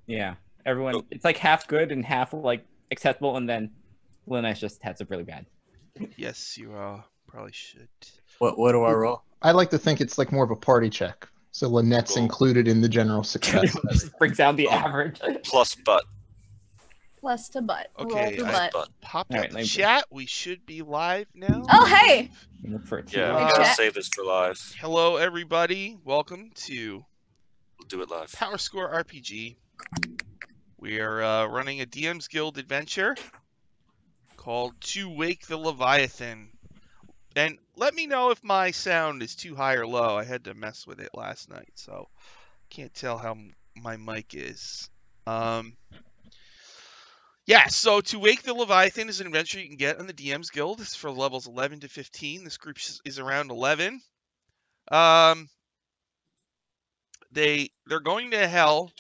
Yeah, everyone. It's like half good and half like acceptable, and then Lina's just has it really bad. Yes, you probably should. What do I roll? I like to think it's like more of a party check. So Lynette's included in the general success. Just brings down the average. Plus butt. Plus to butt. Okay, Roll to butt. Popped All up right, the chat. We should be live now. Oh, hey! Look for it. Yeah, Hey, we gotta chat. save this for live. Hello, everybody. Welcome to We'll do it live. Power Score RPG. We are running a DM's Guild adventure called To Wake the Leviathan. And let me know if my sound is too high or low. I had to mess with it last night, so can't tell how my mic is. Yeah, so To Wake the Leviathan is an adventure you can get on the DM's Guild. It's for levels 11 to 15. This group is around 11. They're going to hell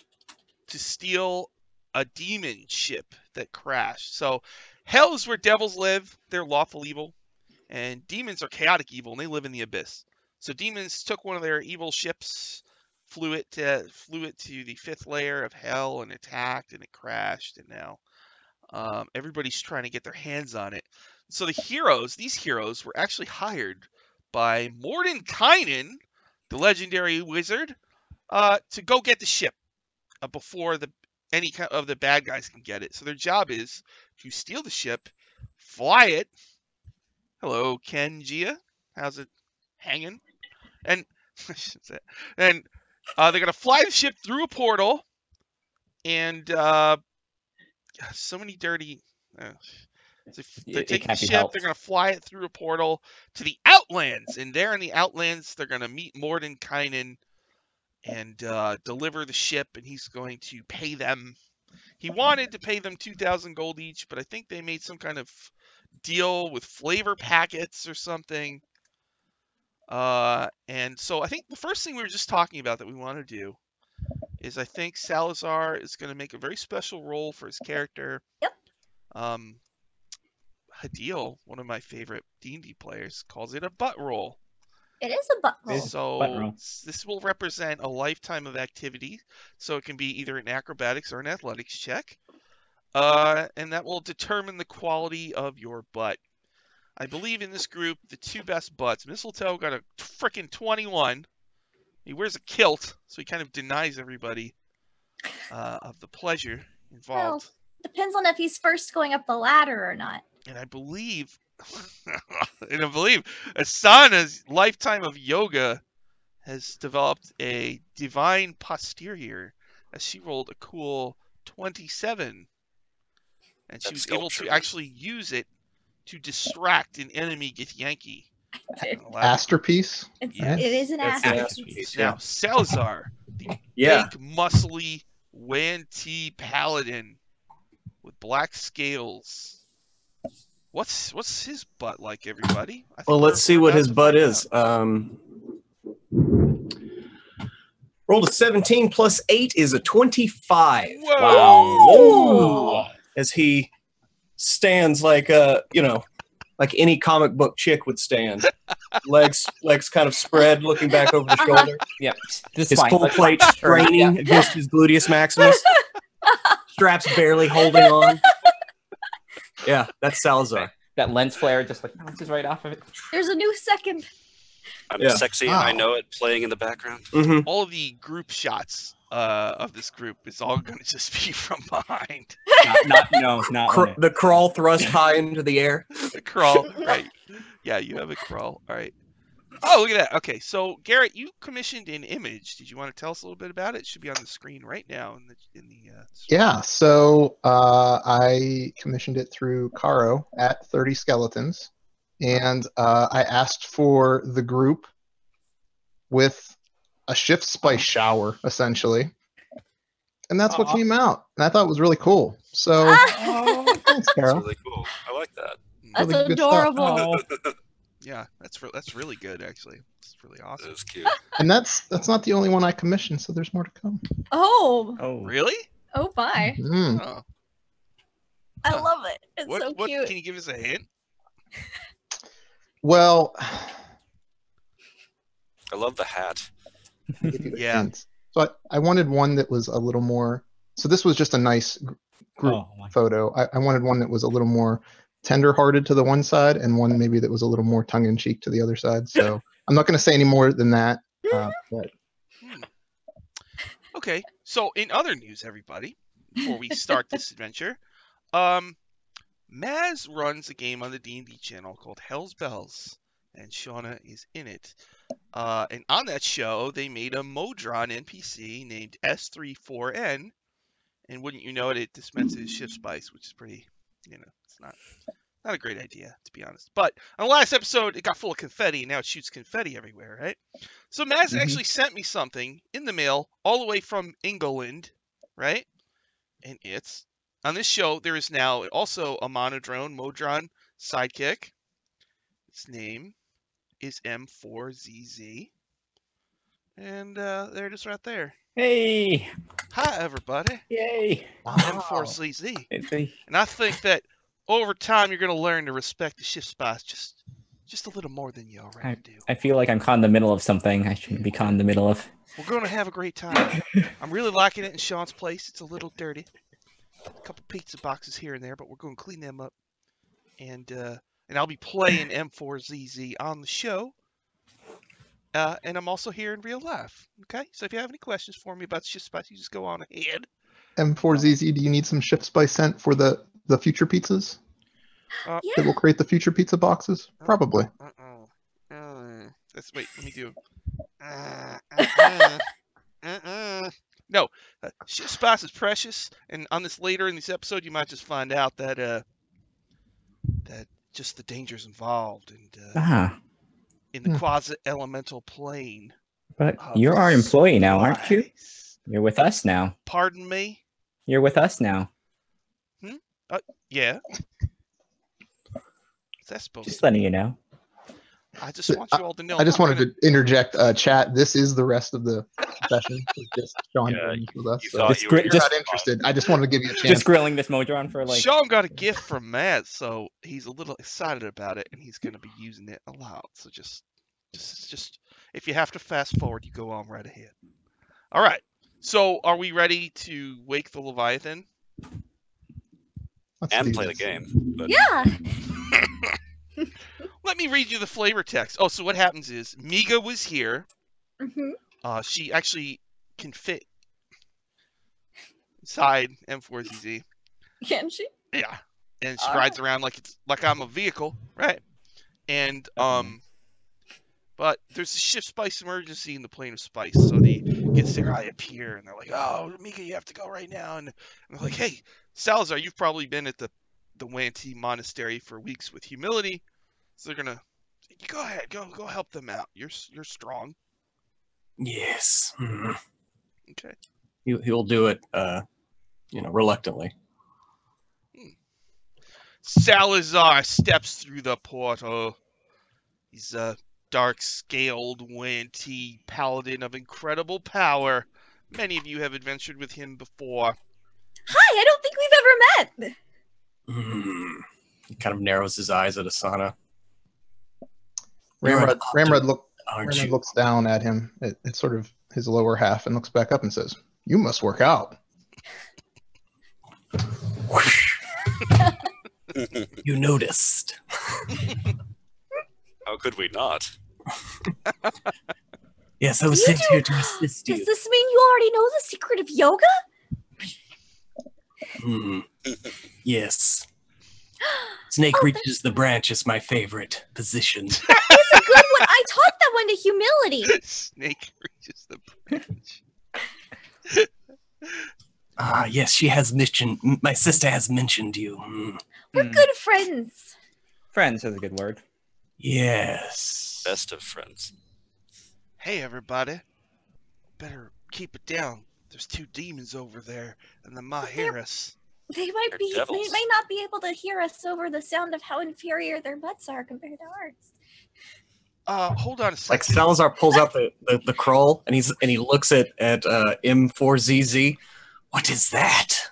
to steal a demon ship that crashed. So hell is where devils live. They're lawful evil. And demons are chaotic evil, and they live in the abyss. So demons took one of their evil ships, flew it to the 5th layer of hell, and attacked, and it crashed. And now everybody's trying to get their hands on it. So these heroes were actually hired by Mordenkainen, the legendary wizard, to go get the ship before any of the bad guys can get it. So their job is to steal the ship, fly it. Hello, Ken Gia. How's it hanging? And they're gonna fly the ship through a portal, and so many dirty. They take the ship. They're gonna fly it through a portal to the Outlands, and there in the Outlands, they're gonna meet Mordenkainen and deliver the ship, and he's going to pay them. He wanted to pay them 2,000 gold each, but I think they made some kind of deal with flavor packets or something. And so I think the first thing we were just talking about that we want to do is I think Salazar is going to make a very special role for his character. Yep. Hadil, one of my favorite D&D players, calls it a butt roll. It is a butt roll. So this will represent a lifetime of activity. So it can be either an acrobatics or an athletics check. And that will determine the quality of your butt. I believe in this group, the two best butts. Mistletoe got a frickin' 21. He wears a kilt, so he kind of denies everybody of the pleasure involved. Well, depends on if he's first going up the ladder or not. And I believe, Asana's lifetime of yoga has developed a divine posterior, as she rolled a cool 27. And she was able to actually use it to distract an enemy Githyanki. Asterpiece? It is an Asterpiece. Now, Salazar, the big, muscly Wan-T paladin with black scales. What's his butt like, everybody? Well, let's see what his butt is. Rolled a 17 plus 8 is a 25. Whoa. Wow. As he stands like like any comic book chick would stand. legs kind of spread, looking back over the shoulder. Yep. His full plate straining against his gluteus maximus. Straps barely holding on. Yeah, that's Salazar. That lens flare just like bounces right off of it. There's a new second. I'm sexy and I know it playing in the background. Mm-hmm. All the group shots of this group is all going to just be from behind. Not the crawl thrust high into the air. The crawl, right? Yeah, you have a crawl. All right. Oh, look at that. Okay, so Garrett, you commissioned an image. Did you want to tell us a little bit about it? It should be on the screen right now. Yeah. So I commissioned it through Caro at 30 Skeletons, and I asked for the group with a shift spice shower, essentially, and that's what came out. And I thought it was really cool. So thanks, Caro. That's really cool. I like that. That's really adorable. Yeah, that's really good, actually. It's really awesome. That is cute. And that's not the only one I commissioned, so there's more to come. Oh, Really? oh, bye. Oh. I love it. It's so What cute. can you give us a hint? Well, I love the hat. I'll give you the Yeah. hint. So I wanted one that was a little more. So this was just a nice group photo. I wanted one that was a little more tender-hearted to the one side, and one maybe that was a little more tongue-in-cheek to the other side. So I'm not going to say any more than that. But... Okay. So in other news, everybody, before we start this adventure, Maz runs a game on the D&D channel called Hell's Bells, and Shauna is in it. And on that show, they made a Modron NPC named S34N, and wouldn't you know it, it dispenses shift spice, which is pretty, it's not a great idea, to be honest. But on the last episode, it got full of confetti, and now it shoots confetti everywhere, right? So Maz actually sent me something in the mail all the way from England, right? And it's, on this show, there is now also a Modron sidekick. Its name is M4ZZ. And there it is right there. Hey! Hi, everybody. Yay! M4ZZ. And I think that over time, you're going to learn to respect the shift spice just a little more than you already do. I feel like I'm caught in the middle of something I shouldn't be caught in the middle of. We're going to have a great time. I'm really liking it in Sean's place. It's a little dirty. A couple pizza boxes here and there, but we're going to clean them up. And I'll be playing M4ZZ on the show. And I'm also here in real life. Okay? So if you have any questions for me about shift spice, you just go on ahead. M4ZZ, do you need some shift spice sent for the future pizzas? That will create the future pizza boxes? Probably. Wait, let me do. No, shift spice is precious, and on this later in this episode, you might just find out that that just the dangers involved and in the quasi-elemental plane. But you're our employee now, aren't you? You're with us now. Pardon me? You're with us now. Yeah. What's that supposed Just to letting you know. I just want you all to know. I just wanted to interject, chat. This is the rest of the session. It's just Sean with us. So if you're not interested, I just wanted to give you a chance. Just grilling this Modron for like. Sean got a gift from Matt, so he's a little excited about it, and he's going to be using it a lot. So just if you have to fast forward, you go on right ahead. All right. So are we ready to wake the Leviathan? And play the game. But... Yeah. Let me read you the flavor text. Oh, so what happens is Miga was here. She actually can fit inside M4ZZ. Can she? Yeah, and she rides around like I'm a vehicle, right? And but there's a shift spice emergency in the plane of spice, so they gets there. I appear, and they're like, "Oh, Miga, you have to go right now." And I'm like, "Hey, Salazar, you've probably been at the Wanty Monastery for weeks with humility." So they're gonna, go ahead, go help them out. You're strong. Yes. Okay. He'll do it, reluctantly. Salazar steps through the portal. He's a dark-scaled Wanty paladin of incredible power. Many of you have adventured with him before. Hi, I don't think we've ever met. He kind of narrows his eyes at Asana. Ramrod looks down at him at sort of his lower half and looks back up and says, "You must work out." You noticed. How could we not? Yes, I was sent here to assist you. Does this mean you already know the secret of yoga? Yes. Snake reaches the branch is my favorite position. That is a good one. I taught that one to humility. Snake reaches the branch. Yes, she has mentioned. My sister has mentioned you. We're good friends. Friends is a good word. Yes. Best of friends. Hey, everybody. Better keep it down. There's 2 demons over there, and they might hear us. They might not be able to hear us over the sound of how inferior their butts are compared to ours. Hold on a second. Like Salazar pulls out the crawl and he looks at M4ZZ. What is that?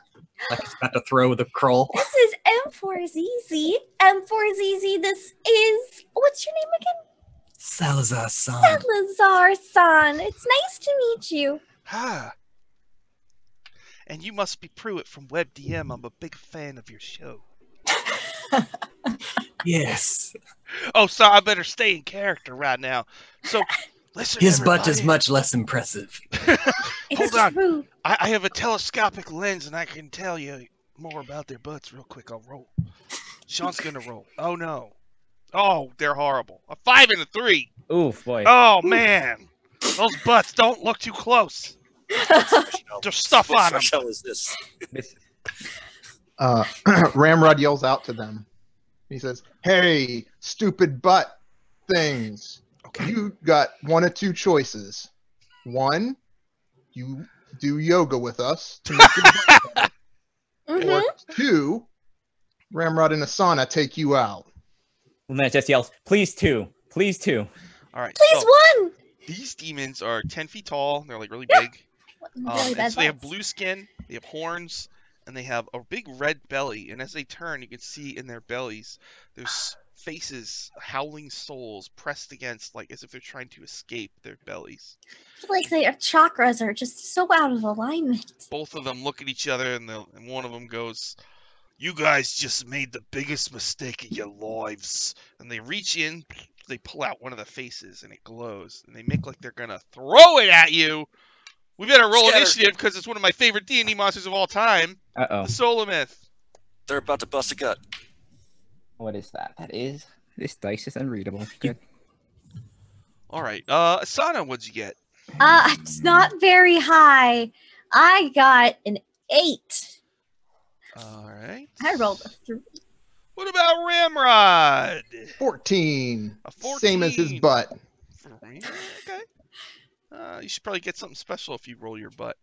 Like he's about to throw the crawl. This is M4ZZ. M4ZZ, this is, what's your name again? Salazar-san. Salazar-san. It's nice to meet you. Ah. And you must be Pruitt from WebDM. I'm a big fan of your show. Yes. Oh, so I better stay in character right now. So, listen, His everybody. butt is much less impressive. Hold on. True. I have a telescopic lens, and I can tell you more about their butts real quick. I'll roll. Sean's going to roll. Oh, no. Oh, they're horrible. A 5 and a 3. Oof, boy. Oh, Oof. man. Those butts, don't look too close. There's stuff What on them. fresh hell is this? Ramrod yells out to them. He says, "Hey, stupid butt things. Okay. You got one of two choices. One, you do yoga with us to make your butt better. Or two, Ramrod in a sauna take you out." Luna just yells, "Please two, please two." All right. Please So one. these demons are 10 feet tall. They're like really big. Really And bad so they have butts. blue skin, they have horns, and they have a big red belly. And as they turn, you can see in their bellies, there's faces, howling souls pressed against, like as if they're trying to escape their bellies. I feel like their chakras are just so out of alignment. Both of them look at each other, and one of them goes, "You guys just made the biggest mistake of your lives." And they reach in, they pull out one of the faces, and it glows. And they make like they're gonna throw it at you. We better roll Scatter. initiative because it's one of my favorite D&D monsters of all time, Uh-oh. the Solomyth. They're about to bust a gut. What is that? This dice is unreadable. Good. All right, Asana, what'd you get? It's not very high. I got an 8. All right. I rolled a 3. What about Ramrod? 14. A 14. Same as his butt. Okay. You should probably get something special if you roll your butt.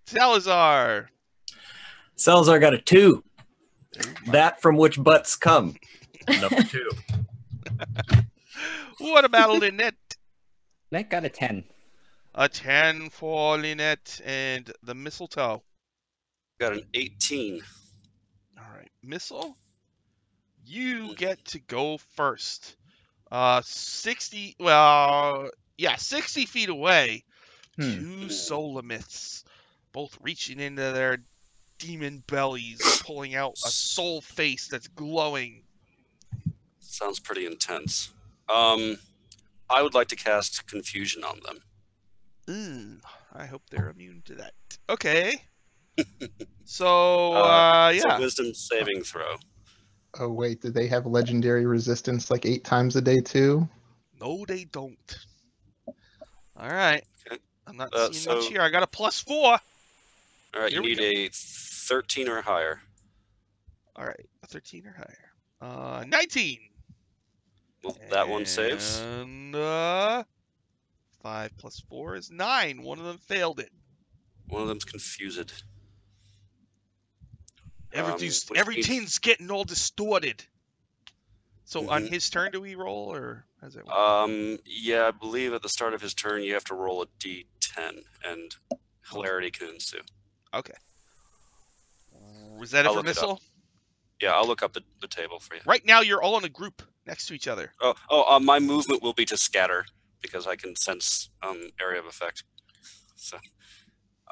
Salazar. Salazar got a 2. That from which butts come. Number 2. What about Lynette? That got a 10. A 10 for Lynette and the mistletoe. Got an 18. All right, Missile, you get to go first. 60 feet away, two Solomyths, both reaching into their demon bellies, pulling out a soul face that's glowing. Sounds pretty intense. I would like to cast Confusion on them. I hope they're immune to that. Okay. So, It's yeah. a wisdom saving throw. Oh, wait. Did they have legendary resistance like 8 times a day, too? No, they don't. All right. Okay. I'm not seeing so- much here. I got a +4. All right, Here you we need a 13 or higher. All right, a 13 or higher. 19. Well, that one saves. And 5 plus 4 is 9. One of them failed it. One of them's confused. Which Everything's getting all distorted. So on Mhm. his turn, do we roll, or how's it work? Yeah, I believe at the start of his turn you have to roll a d10, and hilarity can ensue. Okay. Was that it I'll for look it up. missile? Yeah, I'll look up the table for you. Right now, you're all in a group next to each other. My movement will be to scatter because I can sense area of effect. So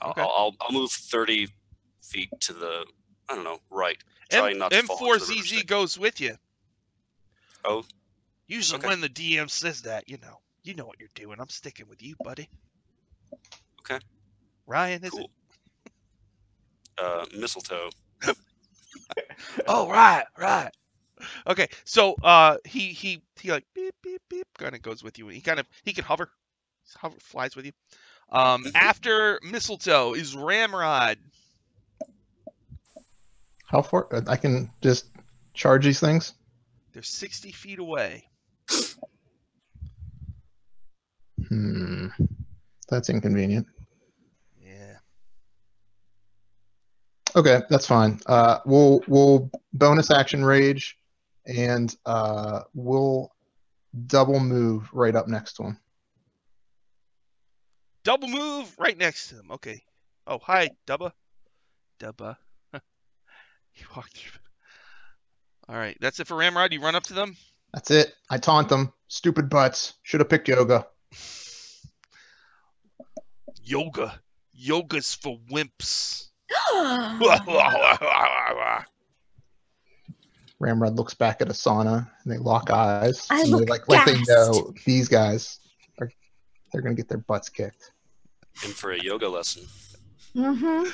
Okay. I'll move 30 feet to the right. Trying not to fall into the river M4ZZ stick. goes with you. Oh. Usually Okay. when the DM says that, you know what you're doing. I'm sticking with you, buddy. Okay. Ryan, is Cool. Mistletoe. it? Oh, right. Okay, so he like beep beep beep kind of goes with you. He can hover, flies with you. After mistletoe is Ramrod. How far? I can just charge these things? They're 60 feet away. That's inconvenient. Yeah. Okay, that's fine. We'll bonus action rage, and we'll double move right up next to him. Double move right next to him. Okay. Oh, hi, Dubba. He walked through. All right, that's it for Ramrod. You run up to them. That's it. I taunt them. Stupid butts. Should have picked yoga. Yoga. Yoga's for wimps. Ramrod looks back at Asana, and they lock eyes. I and look like they gassed. know these guys they're gonna get their butts kicked. In for a yoga lesson. Mm-hmm.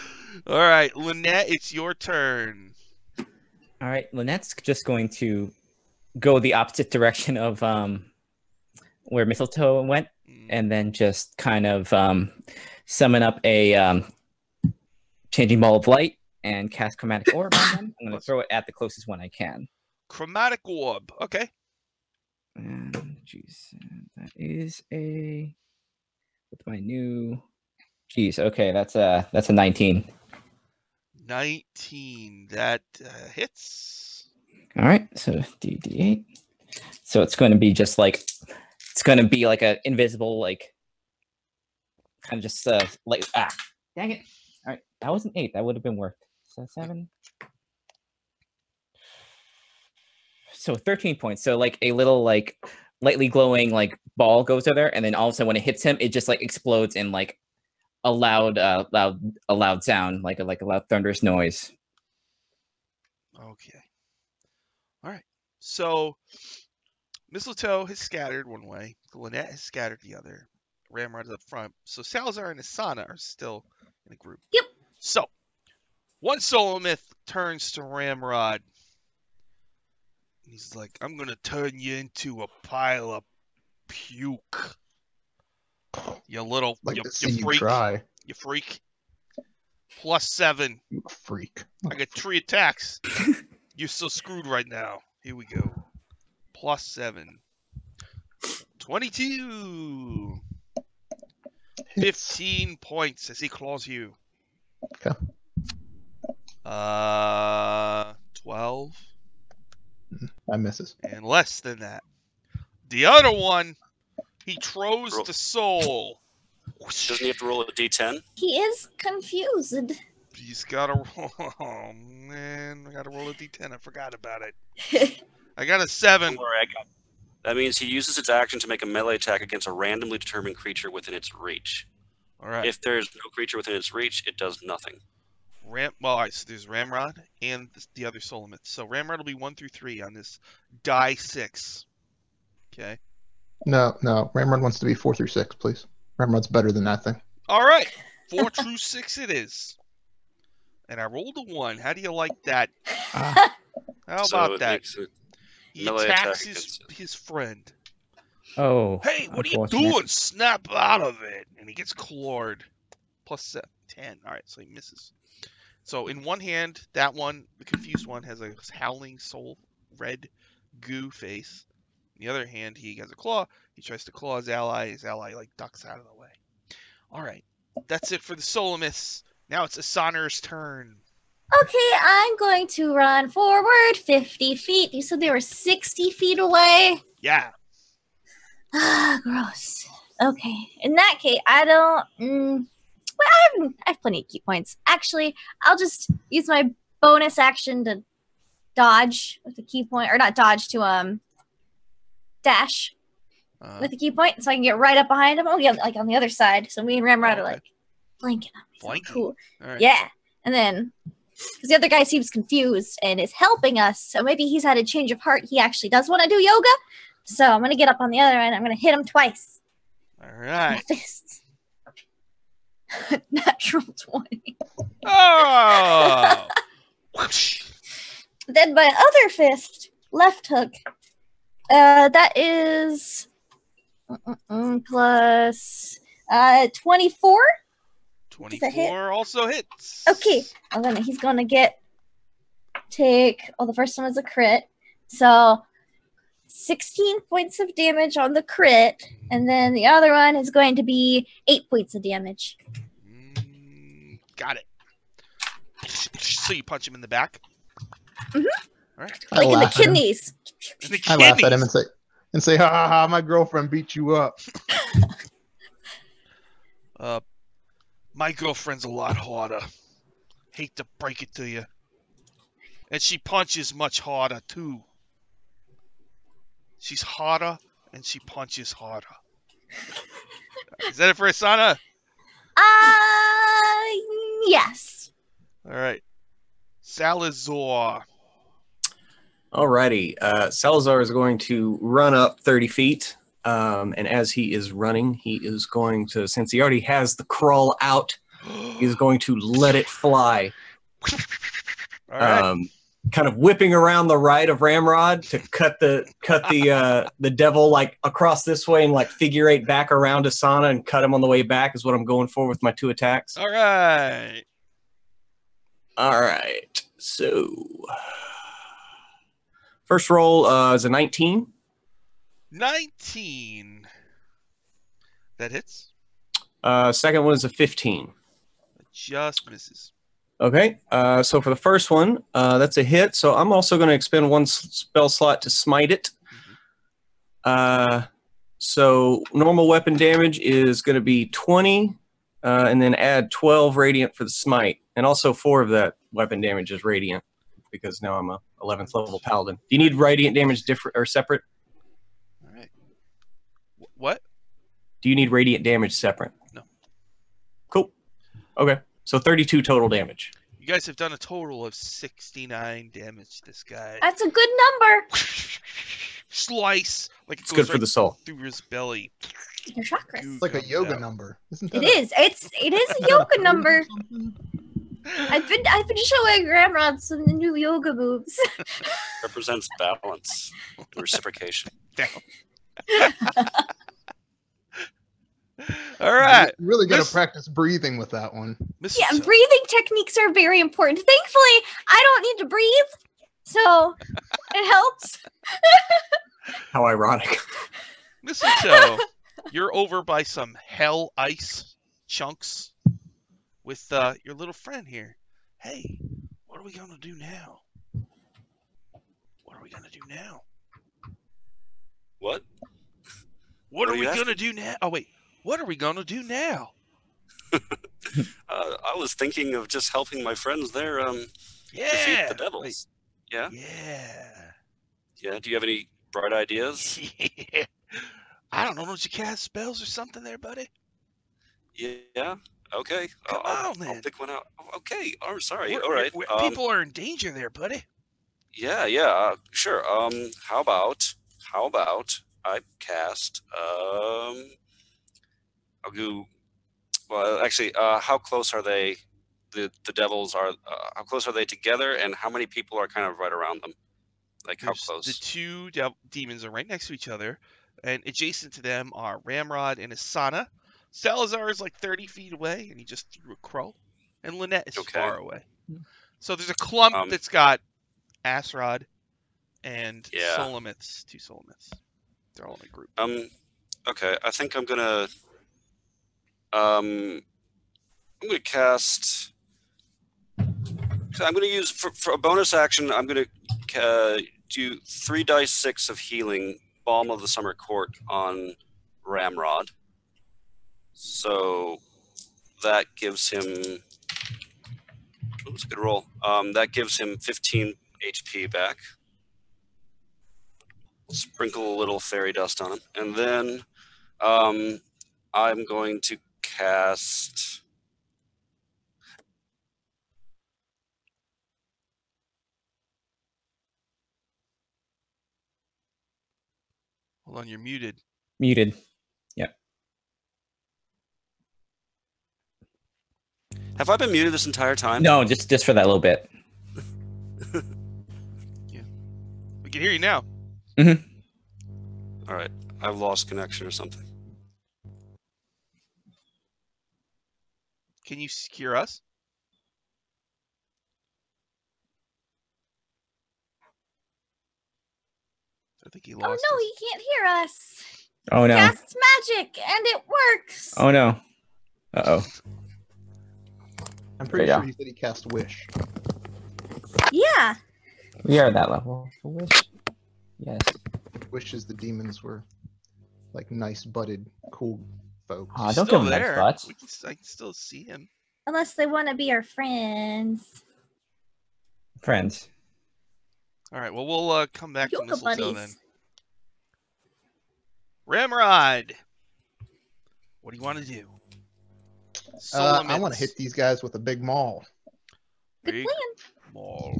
All right, Lynette, it's your turn. All right, Lynette's just going to go the opposite direction of where Mistletoe went, and then just kind of summon up a changing ball of light and cast chromatic orb on them. I'm going to throw it at the closest one I can. Chromatic orb. Okay. And jeez, that is a with my new. Jeez, okay, that's a 19. 19. That hits. All right, so D8. So it's going to be just like an invisible like kind of just like dang it. All right, that was an 8. That would have been worth. So 7. So 13 points. So like a little like lightly glowing like ball goes over there, and then all of a sudden when it hits him, it just like explodes in like a loud sound, like a loud thunderous noise. Okay. All right. So Mistletoe has scattered one way. Lynette has scattered the other. Ramrod's up front. So Salazar and Asana are still in a group. Yep. So one Solomith turns to Ramrod. He's like, I'm going to turn you into a pile of puke. You little, Like you to see you freak. try. You freak. +7. You freak. I got 3 attacks. You're so screwed right now. Here we go. +7. 22. 15 points as he claws you. Okay. 12. That misses. And less than that. The other one, he throws the soul. Doesn't he have to roll a d10? He is confused. He's got to roll. Oh, man. I got to roll a d10. I forgot about it. I got a 7. Don't worry, I got it. That means he uses its action to make a melee attack against a randomly determined creature within its reach. All right. If there's no creature within its reach, it does nothing. Well, all right, so there's Ramrod and the other Solomith. So Ramrod will be 1 through 3 on this die 6. Okay. No. Ramrod wants to be 4 through 6, please. Ramrod's better than that thing. All right. 4 through 6 it is. And I rolled a 1. How do you like that? How about that? He attacks his friend. Oh. Hey, what are you doing? Snap out of it. And he gets clawed. +10. All right, so he misses. So in one hand, that one, the confused one, has a howling soul red goo face. In the other hand, he has a claw. He tries to claw his ally. His ally like ducks out of the way. All right, that's it for the Solomiths. Now it's Asana's turn. Okay, I'm going to run forward 50 feet. You said they were 60 feet away? Yeah. Ah, gross. Okay, in that case, I don't... well, I have plenty of key points. Actually, I'll just use my bonus action to dodge with a key point. Or not dodge, to dash with a key point. So I can get right up behind him. Oh, yeah, like on the other side. So me and Ramrod are like flanking him. Flanking? Cool. All right. Yeah. And then... because the other guy seems confused and is helping us. So maybe he's had a change of heart. He actually does want to do yoga. So I'm going to get up on the other end. I'm going to hit him twice. All right. Fists. Natural 20. Oh! Then my other fist, left hook. That is plus 24. 24 also hits. Okay, he's gonna take. Oh, the first one was a crit, so 16 points of damage on the crit, and then the other one is going to be 8 points of damage. Got it. So you punch him in the back. Mm-hmm. All right. Like in the kidneys. I laugh at him and say, ha ha ha! My girlfriend beat you up. My girlfriend's a lot harder. Hate to break it to you. And she punches much harder, too. She's harder, and she punches harder. Is that it for Asana? Yes. All right. Salazar. Alrighty. Salazar is going to run up 30 feet. And as he is running, he is going to, since he already has the crawl out, he's going to let it fly. All right. Kind of whipping around the right of Ramrod to cut the devil like across this way and like figure eight back around Asana and cut him on the way back is what I'm going for with my 2 attacks. All right. All right. So first roll is a 19. 19. That hits. Second one is a 15. It just misses. Okay, so for the first one, that's a hit. So I'm also going to expend 1 spell slot to smite it. So normal weapon damage is going to be 20, and then add 12 radiant for the smite. And also 4 of that weapon damage is radiant, because now I'm a 11th level paladin. Do you need radiant damage different or separate? All right. What? Do you need radiant damage separate? No. Cool. Okay. So 32 total damage. You guys have done a total of 69 damage to this guy. That's a good number. Slice. Like It's good for the soul. Through his belly. Your chakras. It's like a yoga number, isn't that? It is. It is a yoga number. I've been showing Ramrod some new yoga moves. Represents balance and reciprocation. All right. You really got to practice breathing with that one. Yeah, breathing techniques are very important. Thankfully, I don't need to breathe, so it helps. How ironic. Mistletoe, you're over by some hell ice chunks with your little friend here. Hey, what are we going to do now? What are we going to do now? What? What are are we you going to do now? Oh, wait. What are we going to do now? I was thinking of just helping my friends there Yeah. defeat the devils. Wait. Yeah? Yeah. Yeah, do you have any bright ideas? I don't know. Don't you cast spells or something there, buddy? Yeah? Okay. Come I'll on, man. pick one out. Oh, okay. I'm sorry. We're- All right. we're- people are in danger there, buddy. Yeah. Sure. How about I cast I'll go. Well, actually, how close are they? The devils are. How close are they together, and how many people are kind of right around them? Like how close? The two demons are right next to each other, and adjacent to them are Ramrod and Asana. Salazar is like 30 feet away, and he just threw a crow. And Lynette is far away. So there's a clump that's got Asrod and Solomiths, 2 Solomiths. They're all in a group. Okay, I think I'm gonna cast. I'm gonna use for a bonus action. I'm gonna do 3 dice 6 of healing, Balm of the Summer Court on Ramrod. So that gives him. That's a good roll. That gives him 15 HP back. Sprinkle a little fairy dust on him, and then I'm going to cast. Hold on, you're muted. Muted. Yeah. Have I been muted this entire time? No, just for that little bit. We can hear you now. All right, I've lost connection or something. Can you hear us? I think he lost Oh no, us. he can't hear us. Oh no. Casts magic, and it works. Oh no. Uh-oh. I'm pretty Yeah. sure he said he cast Wish. Yeah. We are at that level. Wish. Yes. Wishes the demons were like nice, butted, cool folks. Aw, He's don't still give him nice there. butts. I can still see him. Unless they want to be our friends. Friends. All right. Well, we'll come back to Yoga Mistletoe then. buddies. Ramrod, what do you want to do? I want to hit these guys with a big maul. Big maul.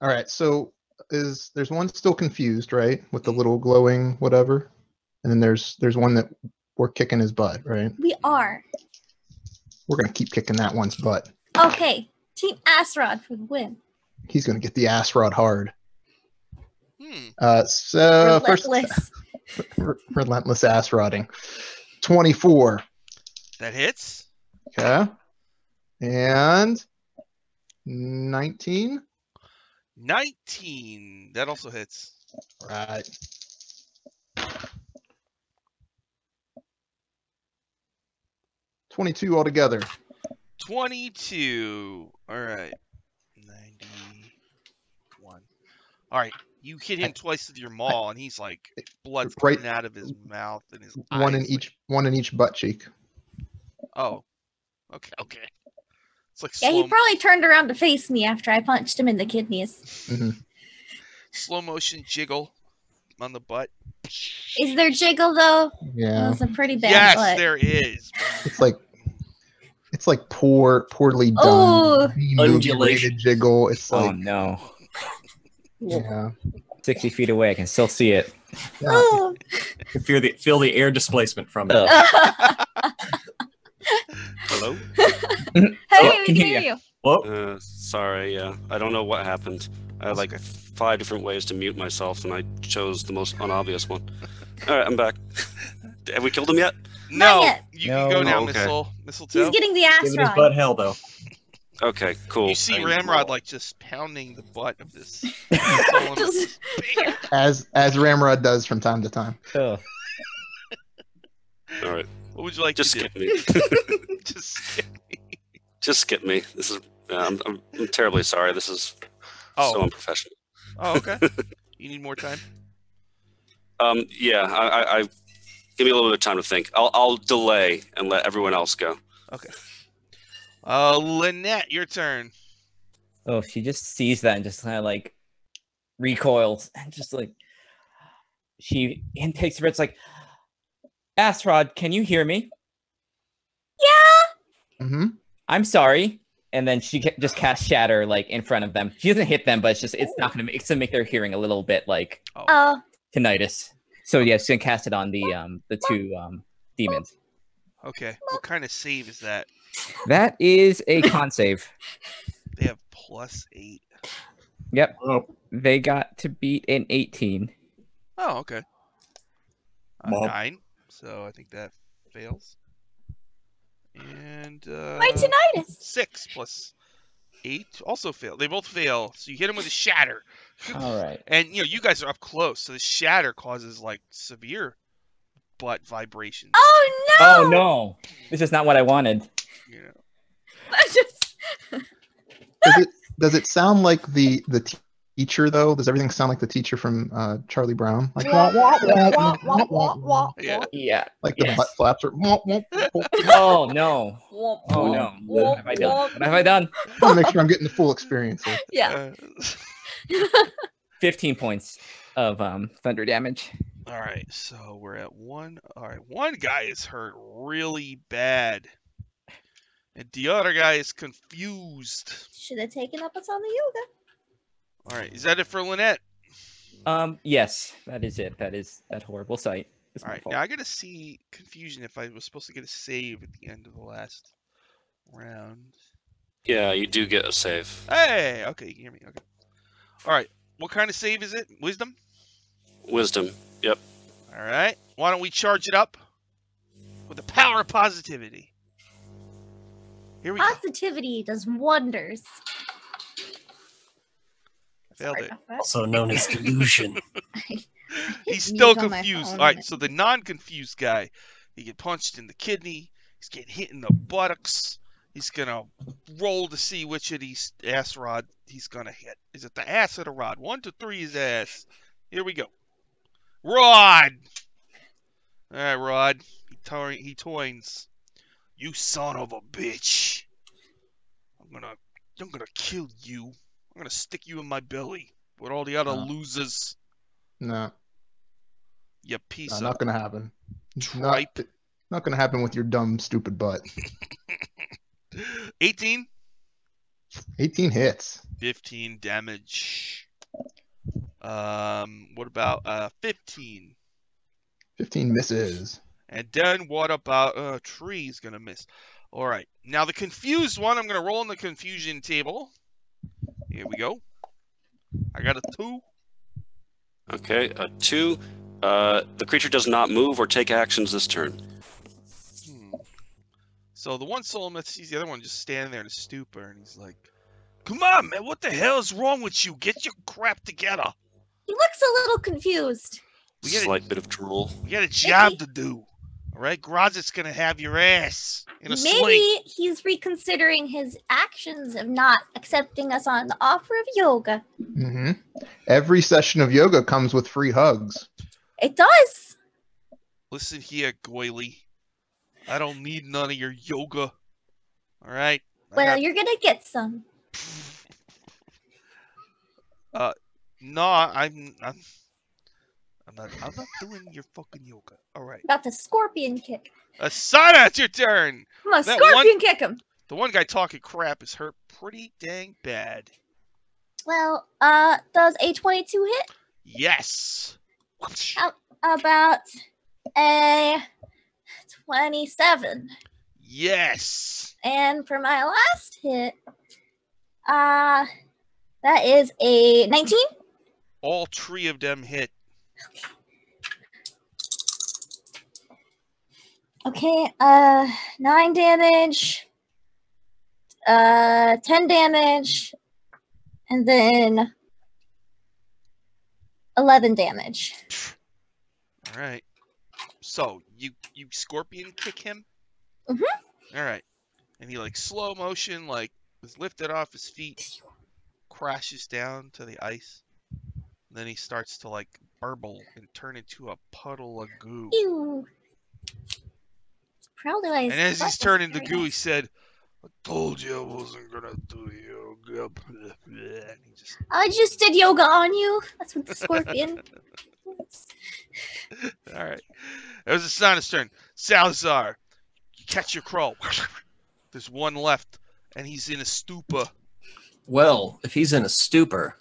All right, so there's one still confused, right, with the little glowing whatever, and then there's one that we're kicking his butt, right? We are. We're gonna keep kicking that one's butt. Okay. Team Asrod for the win. He's gonna get the ass rod hard. Hmm. So Relentless. relentless ass rodding. 24. That hits. Okay. And 19. 19. That also hits. Right. $22 altogether. 22. All right. 91. All right. You hit him twice with your maul, and he's like blood's coming out of his mouth and his One eyes. in each butt cheek. Oh. Okay. Okay. It's like Yeah, he probably turned around to face me after I punched him in the kidneys. Mm-hmm. slow motion jiggle on the butt. Is there jiggle though? Yeah. That's a pretty bad Yes, butt. there is. It's like poorly done. Oh, Undulation. Jiggle. It's Oh like no. yeah. 60 feet away, I can still see it. Yeah. oh. You can feel the air displacement from it. Ugh. Hello? Hey, we can can hear hear you. Whoa. Sorry, yeah. I don't know what happened. I had like 5 different ways to mute myself, and I chose the most unobvious one. All right, I'm back. Have we killed him yet? No, yet. you can go No. now, Oh, okay. Mistletoe. He's getting the ass Giving his rod. butt hell, though. Okay, cool. You see I- Ramrod like just pounding the butt of this. Just- As Ramrod does from time to time. Ugh. All right, What would you like just to skip do? me. Just skip me. Just skip me. This is. I'm terribly sorry. This is so Oh. unprofessional. Oh, okay. You need more time? Yeah. I give me a little bit of time to think. I'll delay and let everyone else go. Okay. Lynette, your turn. Oh, she just sees that and just kind of like recoils and just like she takes the breath. It's like, Astrod, can you hear me? Mm-hmm. I'm sorry. And then she just casts Shatter like in front of them. She doesn't hit them, but it's not gonna make their hearing a little bit like Oh, tinnitus. So yeah, she's gonna cast it on the two demons. Okay. What kind of save is that? That is a con save. They have +8. Yep. Oh, They got to beat an 18. Oh, okay. Bob. 9. So I think that fails. And my tinnitus. 6 plus 8 also fail. They both fail. So you hit them with a shatter. All right. And you guys are up close, so the shatter causes like severe butt vibrations. Oh no! Oh no, this is not what I wanted. You know. I just... Does it sound like the teacher though? Does everything sound like the teacher from Charlie Brown? Like Yeah. Yeah. like the Yes. butt flaps are. Oh no. Oh no. What have I done? What have I done? I want to make sure I'm getting the full experience here. Yeah. 15 points of thunder damage. All right, so we're at 1. All right, one guy is hurt really bad, and the other guy is confused. Should have taken up what's on the yoga. All right, is that it for Lynette? Yes, that is it. That is that horrible sight. It's All my right, fault. now I gotta see confusion if I was supposed to get a save at the end of the last round. Yeah, you do get a save. Hey, okay, you can hear me. Okay. All right, what kind of save is it? Wisdom? Wisdom. Yep. All right, why don't we charge it up with the power of positivity? Here we go. Positivity does wonders. Failed Sorry it. about that. also known as delusion. He's Mute still on my confused. phone. All right, so the non-confused guy, he get punched in the kidney. He's getting hit in the buttocks. He's gonna roll to see which of these ass rod he's gonna hit. Is it the ass or the rod? 1 to 3 is ass. Here we go. Rod. All right, Rod. He toins. You son of a bitch. I'm gonna kill you. I'm gonna stick you in my belly with all the other losers. No, You piece of not gonna happen. tripe. Not gonna happen with your dumb, stupid butt. 18. 18 hits. 15 damage. What about 15? 15 misses. And then what about tree's gonna miss. All right. Now the confused one, I'm gonna roll on the confusion table. Here we go. I got a 2. Okay, a 2. The creature does not move or take actions this turn. So the one soul myth sees the other one just standing there in a stupor, and he's like, "Come on, man! What the hell is wrong with you? Get your crap together." He looks a little confused. We got Slight bit of drool. We got a job to do. All right, Grazit's gonna have your ass in a sling. Maybe he's reconsidering his actions of not accepting us on the offer of yoga. Mm-hmm. Every session of yoga comes with free hugs. It does. Listen here, Goily. I don't need none of your yoga. All right. Well, you're gonna get some. No, I'm not doing your fucking yoga. All right. About the scorpion kick. Asana, it's your turn. I'm gonna That scorpion kick him. The one guy talking crap is hurt pretty dang bad. Well, does a 22 hit? Yes. How about a 27? Yes. And for my last hit, that is a 19. All 3 of them hit. Okay, 9 damage, 10 damage, and then 11 damage. All right. So you scorpion kick him? Mhm. All right. And he like slow motion, like was lifted off his feet, crashes down to the ice. Then he starts to like burble and turn into a puddle of goo. Ew. Probably why his And as butt he's was turning to very goo, he nice. said, "I told you I wasn't gonna do yoga." And he just I just did yoga on you. That's what the scorpion. All right. It was Asana's turn. Salazar, you catch your crow. There's one left, and he's in a stupor. Well, if he's in a stupor,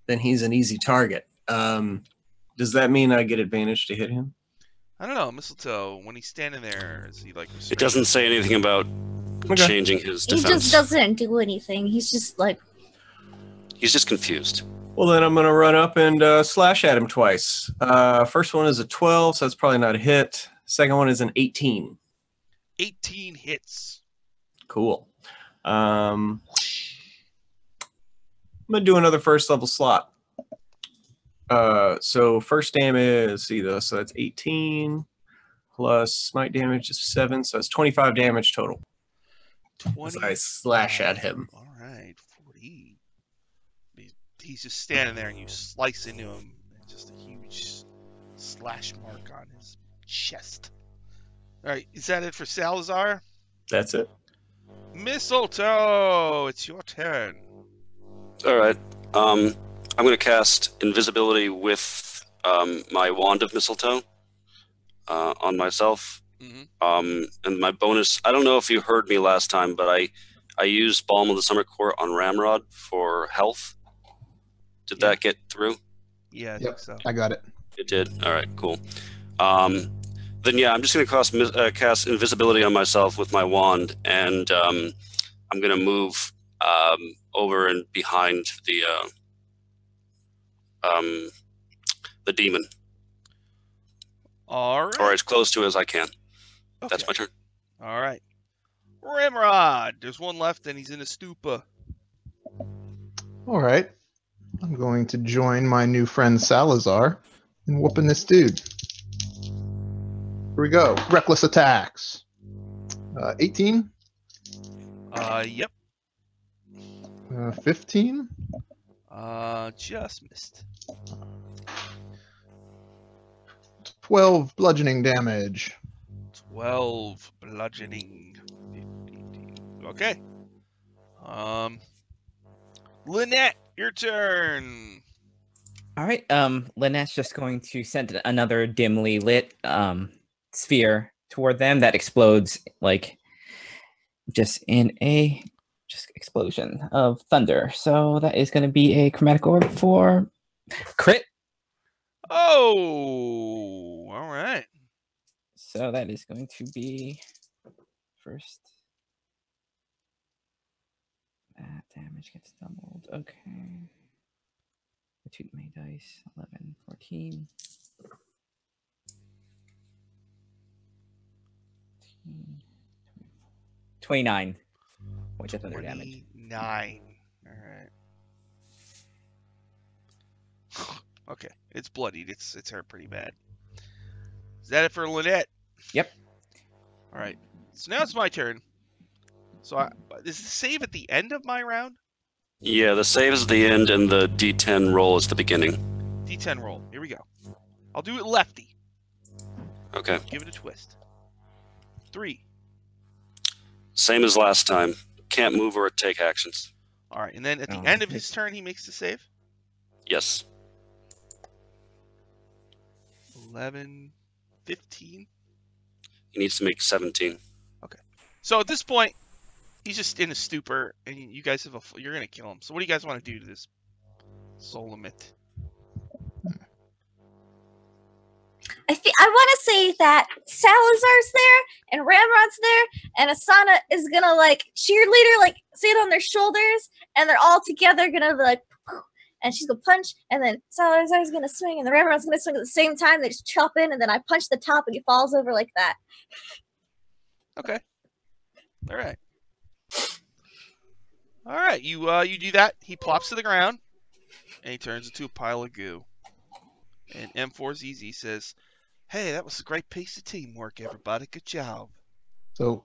then he's an easy target. Does that mean I get advantage to hit him? I don't know, Mistletoe, when he's standing there, is he like It restrained? doesn't say anything about Okay. changing his He defense. just doesn't do anything. He's just like, He's just confused. Well, then I'm going to run up and slash at him twice. First one is a 12, so that's probably not a hit. Second one is an 18. 18 hits. Cool. I'm going to do another first level slot. So first damage, see though, so that's 18 plus smite damage is 7, so that's 25 damage total. 20. As I slash at him. All right, 40. He's just standing there, and you slice into him. And just a huge slash mark on his chest. All right, is that it for Salazar? That's it. Mistletoe, it's your turn. All right. I'm going to cast invisibility with my wand of mistletoe on myself. Mm-hmm. And my bonus, I don't know if you heard me last time, but I used Balm of the Summer Court on Ramrod for health. Did that get through? Yeah, I Yep, think so. I got it. It did. All right, cool. Then yeah, I'm just going to cast invisibility on myself with my wand, and I'm going to move over and behind the demon, All right. or as close to as I can. That's Okay. my turn. All right. Ramrod, there's one left, and he's in a stupor. All right. I'm going to join my new friend Salazar in whooping this dude. Here we go. Reckless attacks. 18, Yep. 15, Just missed. 12 bludgeoning damage. 12 bludgeoning. 15. Okay. Lynette, your turn. All right. Lynette's just going to send another dimly lit sphere toward them that explodes like just in a explosion of thunder. So that is going to be a chromatic orb for crit. Oh, all right. So that is going to be first. That damage gets doubled. Okay. 2 main dice. 11, 14. 29 points of thunder damage. 29. All right. Okay, it's bloodied. It's hurt pretty bad. Is that it for Lynette? Yep. All right. So now it's my turn. So is the save at the end of my round? Yeah, the save is at the end and the D10 roll is the beginning. D10 roll. Here we go. I'll do it lefty. Okay. Give it a twist. 3. Same as last time. Can't move or take actions. All right, and then at the end of his turn, he makes the save. Yes. 11, 15. He needs to make 17. Okay. So at this point, he's just in a stupor, and you guys have you're gonna kill him. So what do you guys want to do to this soul limit? I want to say that Salazar's there and Ramrod's there, and Asana is gonna like cheerleader, like sit on their shoulders, and they're all together gonna be like, and she's gonna punch, and then Salazar's gonna swing, and the Ramrod's gonna swing at the same time. They just chop in, and then I punch the top, and he falls over like that. Okay. All right. All right. You do that. He plops to the ground, and he turns into a pile of goo. And M4ZZ says, "Hey, that was a great piece of teamwork, everybody. Good job." So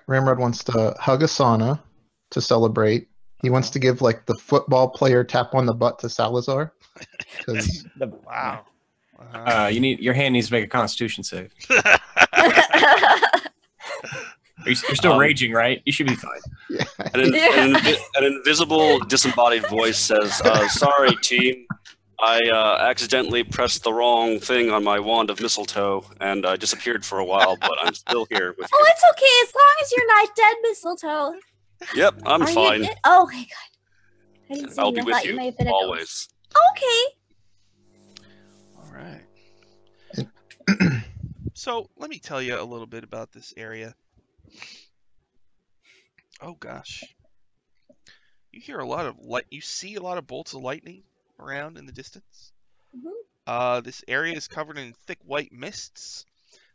Ramrod wants to hug Asana to celebrate. He wants to give like the football player tap on the butt to Salazar. 'Cause- Wow. Your hand needs to make a Constitution save. You're still raging, right? You should be fine. yeah. An invisible, disembodied voice says, "Sorry, team. I accidentally pressed the wrong thing on my wand of mistletoe, and I disappeared for a while, but I'm still here with you." Oh, it's okay as long as you're not dead, Mistletoe. Yep, I'm Are you fine. dead? Oh, okay, good. I didn't see I'll you. be I with thought you may you have been a always. ghost. Okay. All right. So let me tell you a little bit about this area. Oh gosh. You hear a lot of you see a lot of bolts of lightning around in the distance. This area is covered in thick white mists.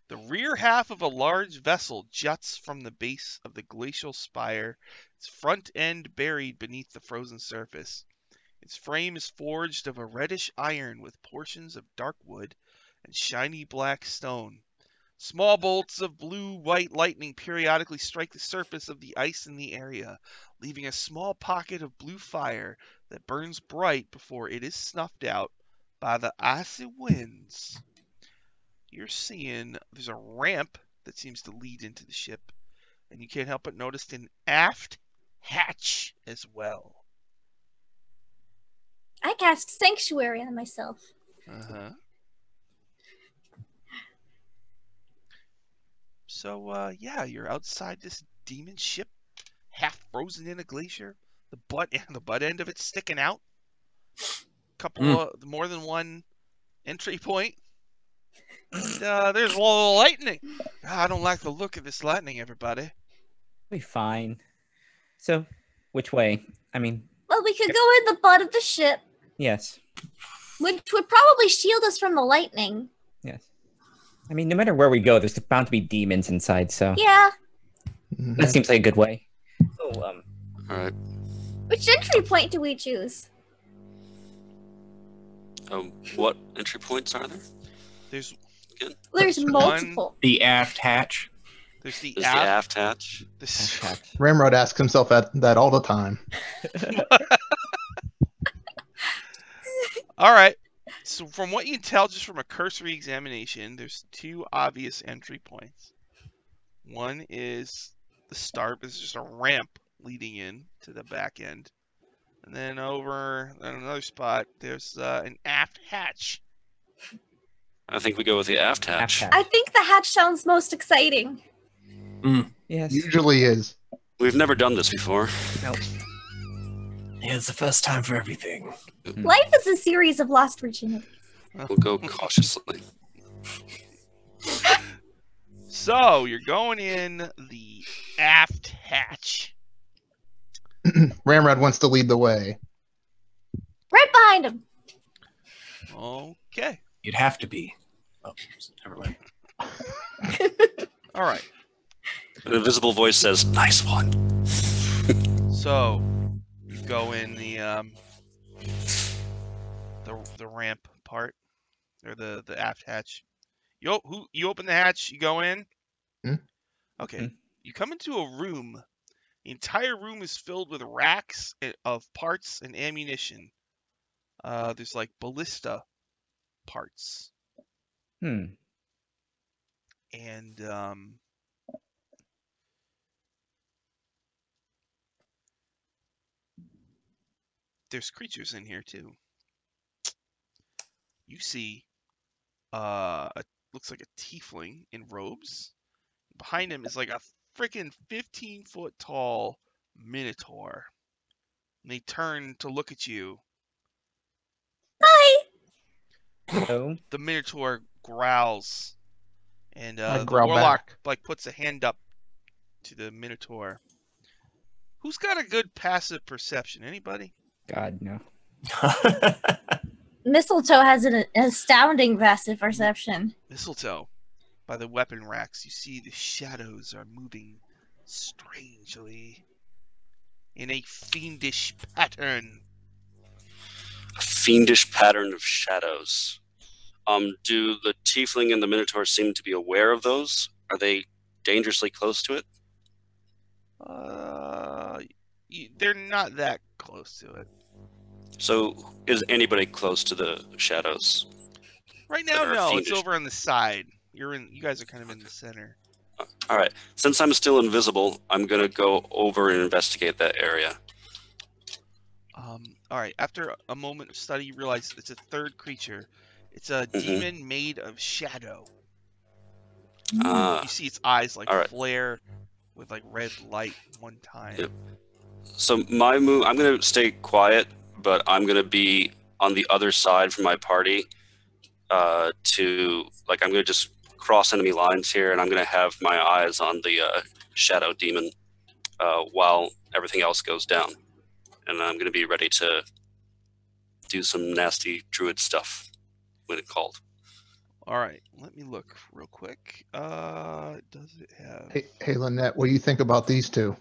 The rear half of a large vessel juts from the base of the glacial spire, its front end buried beneath the frozen surface. Its frame is forged of a reddish iron with portions of dark wood and shiny black stone. Small bolts of blue-white lightning periodically strike the surface of the ice in the area, leaving a small pocket of blue fire that burns bright before it is snuffed out by the icy winds. You're seeing there's a ramp that seems to lead into the ship, and you can't help but notice an aft hatch as well. I cast Sanctuary on myself. Uh-huh. So, yeah, you're outside this demon ship, half frozen in a glacier. The butt end of it sticking out. More than one entry point. And there's a little lightning. I don't like the look of this lightning, everybody. Be fine. So, which way? I mean, Well, we could go in the butt of the ship, yes, which would probably shield us from the lightning. yes. I mean, no matter where we go, there's bound to be demons inside. So Yeah. that seems like a good way. So, All right. Which entry point do we choose? What entry points are there? There's There's multiple. The aft hatch. There's the There's the aft hatch. Ramrod asks himself that all the time. All right. So from what you can tell, just from a cursory examination, there's two obvious entry points. One is the start. There's just a ramp leading in to the back end. And then over at another spot, there's an aft hatch. I think we go with the aft hatch. Aft I hatch. think the hatch sounds most exciting. Yes. Usually is. We've never done this before. Nope. Yeah, it's the first time for everything. Life is a series of lost virginities. We'll go cautiously. So you're going in the aft hatch. Ramrod wants to lead the way. Right behind him. Okay. You'd have to be. Oh, never mind. All right. An invisible voice says, "Nice one." So you go in the ramp part or the aft hatch. You open the hatch. You go in. Hmm? Okay. Hmm. You come into a room. The entire room is filled with racks of parts and ammunition. There's like ballista parts. Hmm. And there's creatures in here too. You see looks like a tiefling in robes. Behind him is like a freaking 15-foot tall minotaur. And they turn to look at you. Hi. So The minotaur growls, and I the growl warlock back. like puts a hand up to the minotaur. Who's got a good passive perception? Anybody? God no. Mistletoe has an astounding passive perception. Mistletoe. By the weapon racks, you see the shadows are moving strangely in a fiendish pattern. A fiendish pattern of shadows. Do the tiefling and the minotaur seem to be aware of those? Are they dangerously close to it? They're not that close to it. So, is anybody close to the shadows? Right now, That are no. It's fiendish. over on the side. You guys are kind of in the center. All right. Since I'm still invisible, I'm gonna go over and investigate that area. All right. After a moment of study, you realize it's a third creature. It's a Mhm. demon made of shadow. Ah, You see its eyes like all right. flare with like red light one time. Yep. So my move, I'm gonna stay quiet, but I'm gonna be on the other side from my party. I'm gonna just cross enemy lines here, and I'm gonna have my eyes on the shadow demon while everything else goes down, and I'm gonna be ready to do some nasty druid stuff when it's called. All right. Let me look real quick. Does it have? Hey, Lynette, what do you think about these two?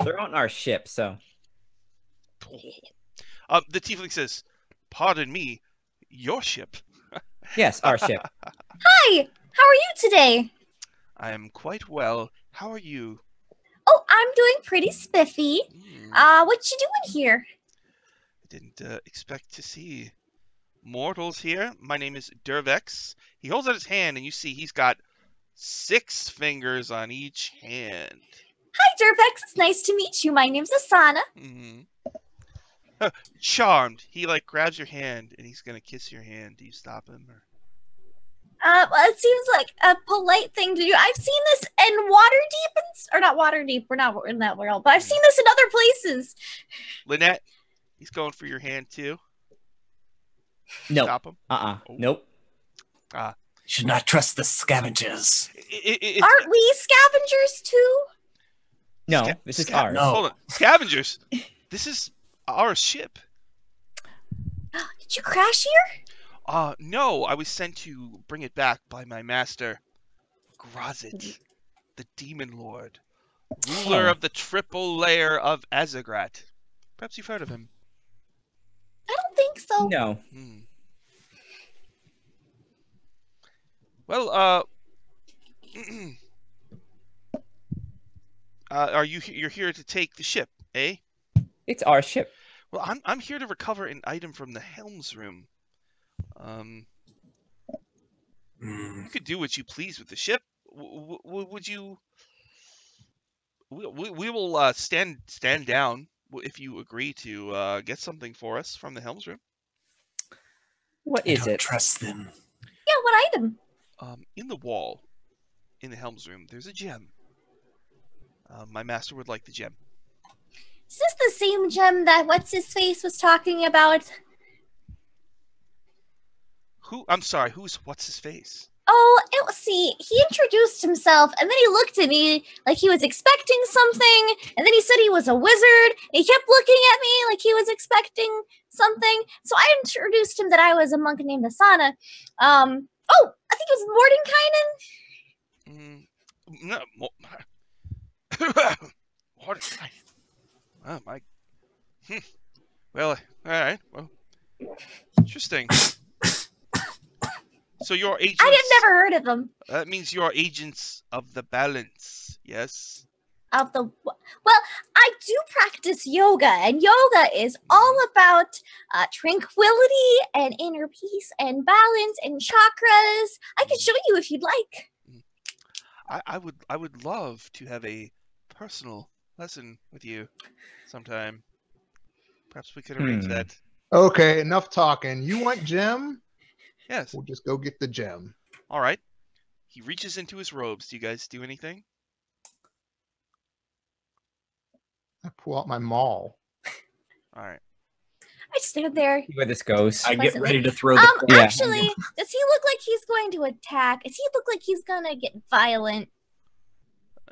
They're on our ship, so The tiefling says, "Pardon me, your ship." yes, our ship. Hi. How are you today? I am quite well. How are you? Oh, I'm doing pretty spiffy. I What you doing here? didn't expect to see mortals here. My name is Dervex. He holds out his hand, and you see he's got 6 fingers on each hand. Hi, Durvex. It's nice to meet you. My name's Asana. Charmed. He like grabs your hand, and he's gonna kiss your hand. Do you stop him? Or... Well, it seems like a polite thing to do. I've seen this in Waterdeep, or not Waterdeep. We're not in that world, but I've seen this in other places. Lynette, he's going for your hand too. No. Stop him. Oh. You Nope. Should not trust the scavengers. Aren't we scavengers too? No, this is ours. No. Hold on. Scavengers. This is our ship. Did you crash here? No, I was sent to bring it back by my master, Grazit, the Demon Lord, ruler of the triple layer of Azagrat. Perhaps you've heard of him. I don't think so. No. Well, you're here to take the ship, eh? It's our ship. Well, I'm here to recover an item from the helm's room. You could do what you please with the ship. Would you? We will stand down if you agree to get something for us from the helm's room. What I is don't it? trust them. Yeah, what item? In the wall, in the helm's room, there's a gem. My master would like the gem. Is this the same gem that what's-his-face was talking about? Who? I'm sorry. What's his face? Oh, see, he introduced himself, and then he looked at me like he was expecting something, and then he said he was a wizard, and he kept looking at me like he was expecting something. So I introduced him that I was a monk named Asana. Oh, I think it was Mordenkainen. No. What? Oh my. Well, all right. Well, interesting. So you're agents. I have never heard of him. That means you're agents of the balance. Yes. Well, I do practice yoga, and yoga is all about tranquility and inner peace and balance and chakras. I can show you if you'd like. I would love to have a personal lesson with you sometime. Perhaps we could arrange that. Okay, enough talking. You want gem? Yes. We'll just go get the gem. All right. He reaches into his robes. Do you guys do anything? I pull out my maul. All right. I stand there. See where this goes. I get Pleasantly. ready to throw the. Yeah. Actually, does he look like he's going to attack? Does he look like he's gonna get violent?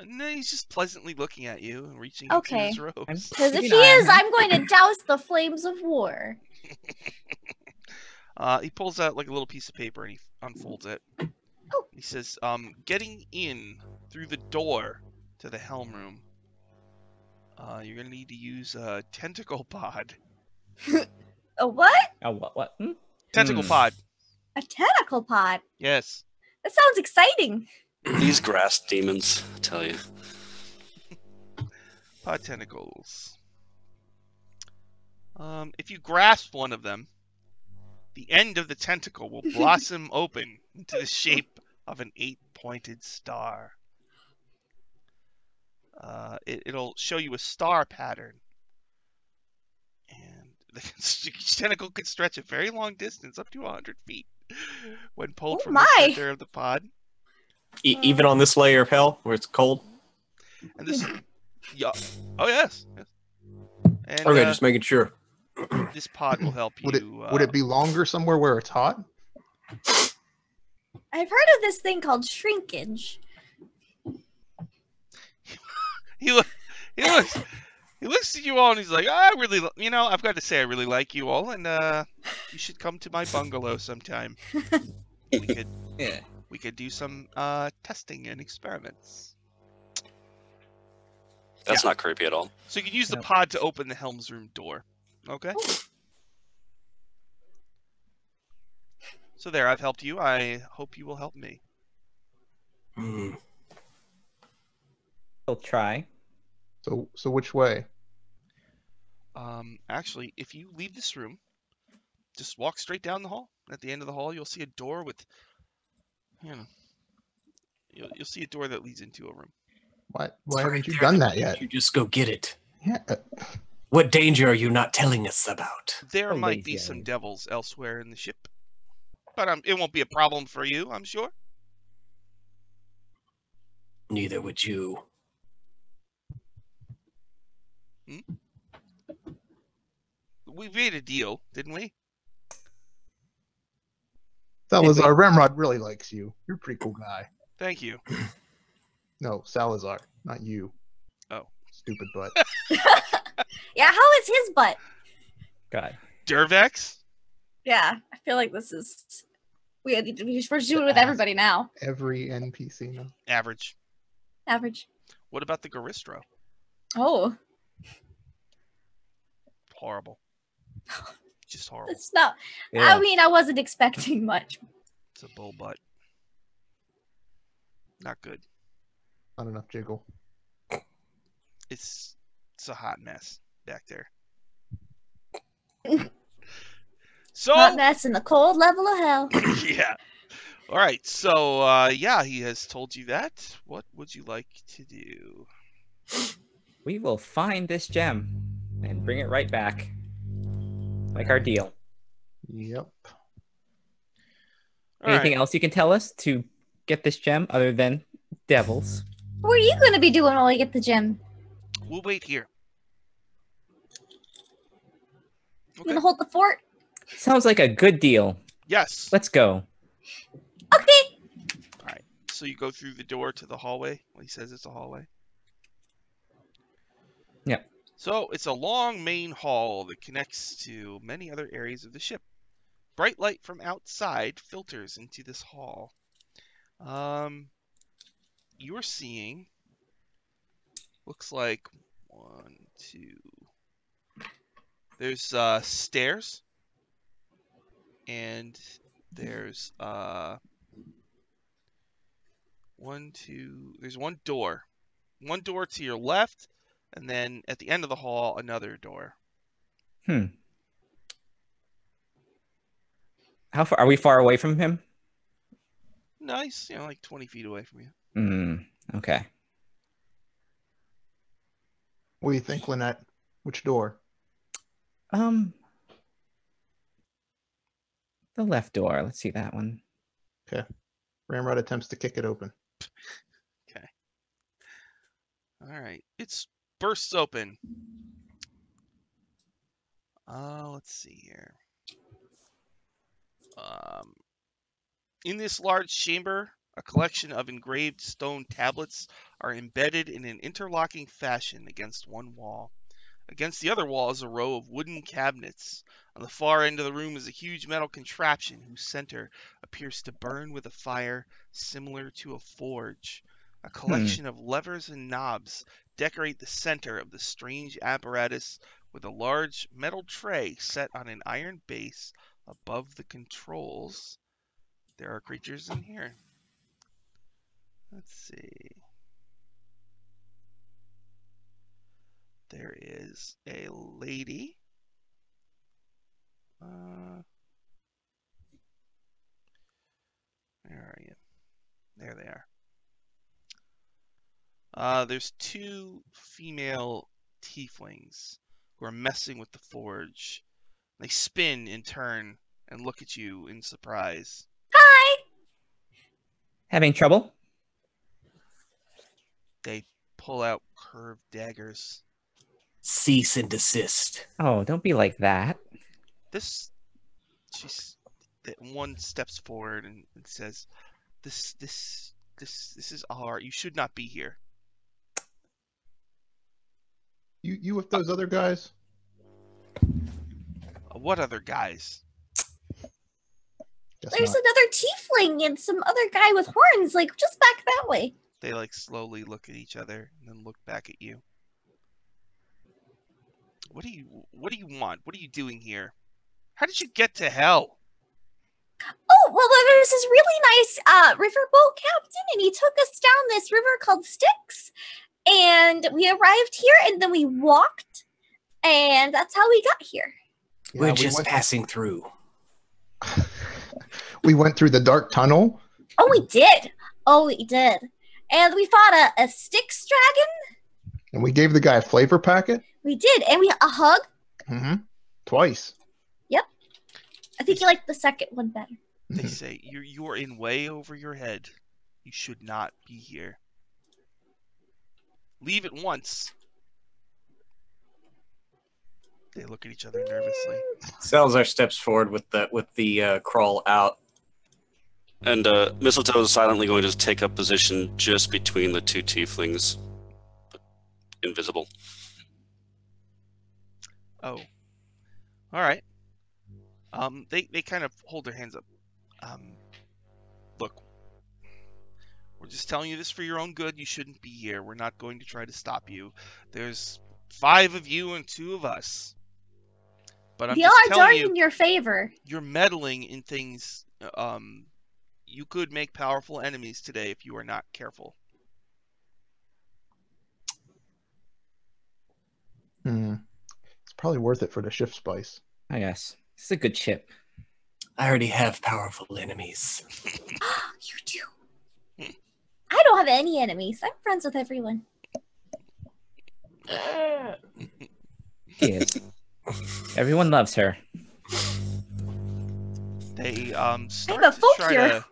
No, he's just pleasantly looking at you and reaching Okay. into his robes. Because if Keep he an eye on is, him. I'm going to douse the flames of war. He pulls out like a little piece of paper and he unfolds it. Oh. He says, getting in through the door to the helm room, you're going to need to use a tentacle pod. A what? Oh, what? Tentacle pod. A tentacle pod. Yes. That sounds exciting. These grass demons, I tell you. Pod tentacles. If you grasp one of them, the end of the tentacle will blossom open into the shape of an 8-pointed star. It'll show you a star pattern. And the tentacle can stretch a very long distance, up to 100 feet, when pulled Oh from my. the center of the pod. Even on this layer of hell where it's cold. And this, yeah, oh yes, yes. And Okay, just making sure. this pod will help you. Would it be longer somewhere where it's hot? I've heard of this thing called shrinkage. He looks at you all and he's like, I really, I've got to say I really like you all, and you should come to my bungalow sometime. We could do some testing and experiments. That's not creepy at all. So you can use the Yep. pod to open the helm's room door. Okay. So there, I've helped you. I hope you will help me. Hmm. We'll try. So which way? Actually, if you leave this room, just walk straight down the hall. At the end of the hall, you'll see a door with, you'll see a door that leads into a room. Why haven't you done that yet? You just go get it. Yeah. What danger are you not telling us about? There Oh, might be lazy some Ellie. devils elsewhere in the ship, but it won't be a problem for you, I'm sure. Neither would you. We made a deal, didn't we? Salazar, Ramrod really likes you. You're a pretty cool guy. Thank you. No, Salazar, not you. Oh. Stupid butt. Yeah, how is his butt? God. Dervex? Yeah, I feel like this is... We're doing it with everybody now. Every NPC now. Average. Average. What about the Garistro? Oh, Horrible. Just horrible. it's not... Yeah. I mean, I wasn't expecting much. It's a bull butt. Not good. Not enough jiggle. It's a hot mess back there. So Hot mess in the cold level of hell. yeah. All right. So yeah, he has told you that. What would you like to do? We will find this gem and bring it right back. Like our deal. Yep. All Anything right. else you can tell us to get this gem other than devils? What are you going to be doing while we get the gem? We'll wait here. You Okay. going to hold the fort? Sounds like a good deal. Yes. Let's go. Okay. All right. So you go through the door to the hallway. Well, he says it's a hallway. Yeah. So it's a long main hall that connects to many other areas of the ship. Bright light from outside filters into this hall. You're seeing, looks like 1, 2. There's stairs, and there's 1, 2. There's one door. One door to your left, and then at the end of the hall, another door. How far are we far away from him? Nice, like 20 feet away from you. Okay. What do you think, Lynette? Which door? The left door. Let's see that one. Okay. Ramrod attempts to kick it open. Okay. All right. It's bursts open. Let's see here. In this large chamber, a collection of engraved stone tablets are embedded in an interlocking fashion against one wall. Against the other wall is a row of wooden cabinets. On the far end of the room is a huge metal contraption whose center appears to burn with a fire similar to a forge. A collection of levers and knobs decorate the center of the strange apparatus with a large metal tray set on an iron base above the controls. There are creatures in here. Let's see. There is a lady. Where are you? There they are. There's 2 female tieflings who are messing with the forge. They spin in turn and look at you in surprise. Hi. Having trouble? They pull out curved daggers. Cease and desist. Oh, don't be like that. One steps forward and says, This is our. You should not be here. You with those other guys? What other guys? Guess There's not. another tiefling and some other guy with horns, like just back that way. They slowly look at each other and then look back at you. What do you want? What are you doing here? How did you get to hell? Oh, well, there was this really nice riverboat captain, and he took us down this river called Styx, and we arrived here, and then we walked, and that's how we got here. Yeah, We're we just went- passing through. We went through the dark tunnel. Oh, we did. And we fought a Styx dragon. And we gave the guy a flavor packet. We did, and we a hug. Mm-hmm. Twice. I think you liked the second one better. They say you are in way over your head. You should not be here. Leave at once. They look at each other nervously. Salazar steps forward with the crawl out. And Mistletoe is silently going to take up position just between the 2 tieflings. But invisible. Oh. All right. They kind of hold their hands up. Look, we're just telling you this for your own good. You shouldn't be here. We're not going to try to stop you. There's 5 of you and 2 of us. But I'm We just are telling dark you, in your favor. you're meddling in things. You could make powerful enemies today if you are not careful. It's probably worth it for the shift spice. I guess. It's a good ship. I already have powerful enemies. You do. I don't have any enemies. I'm friends with everyone. He is. Everyone loves her. They start a to folk try here. to.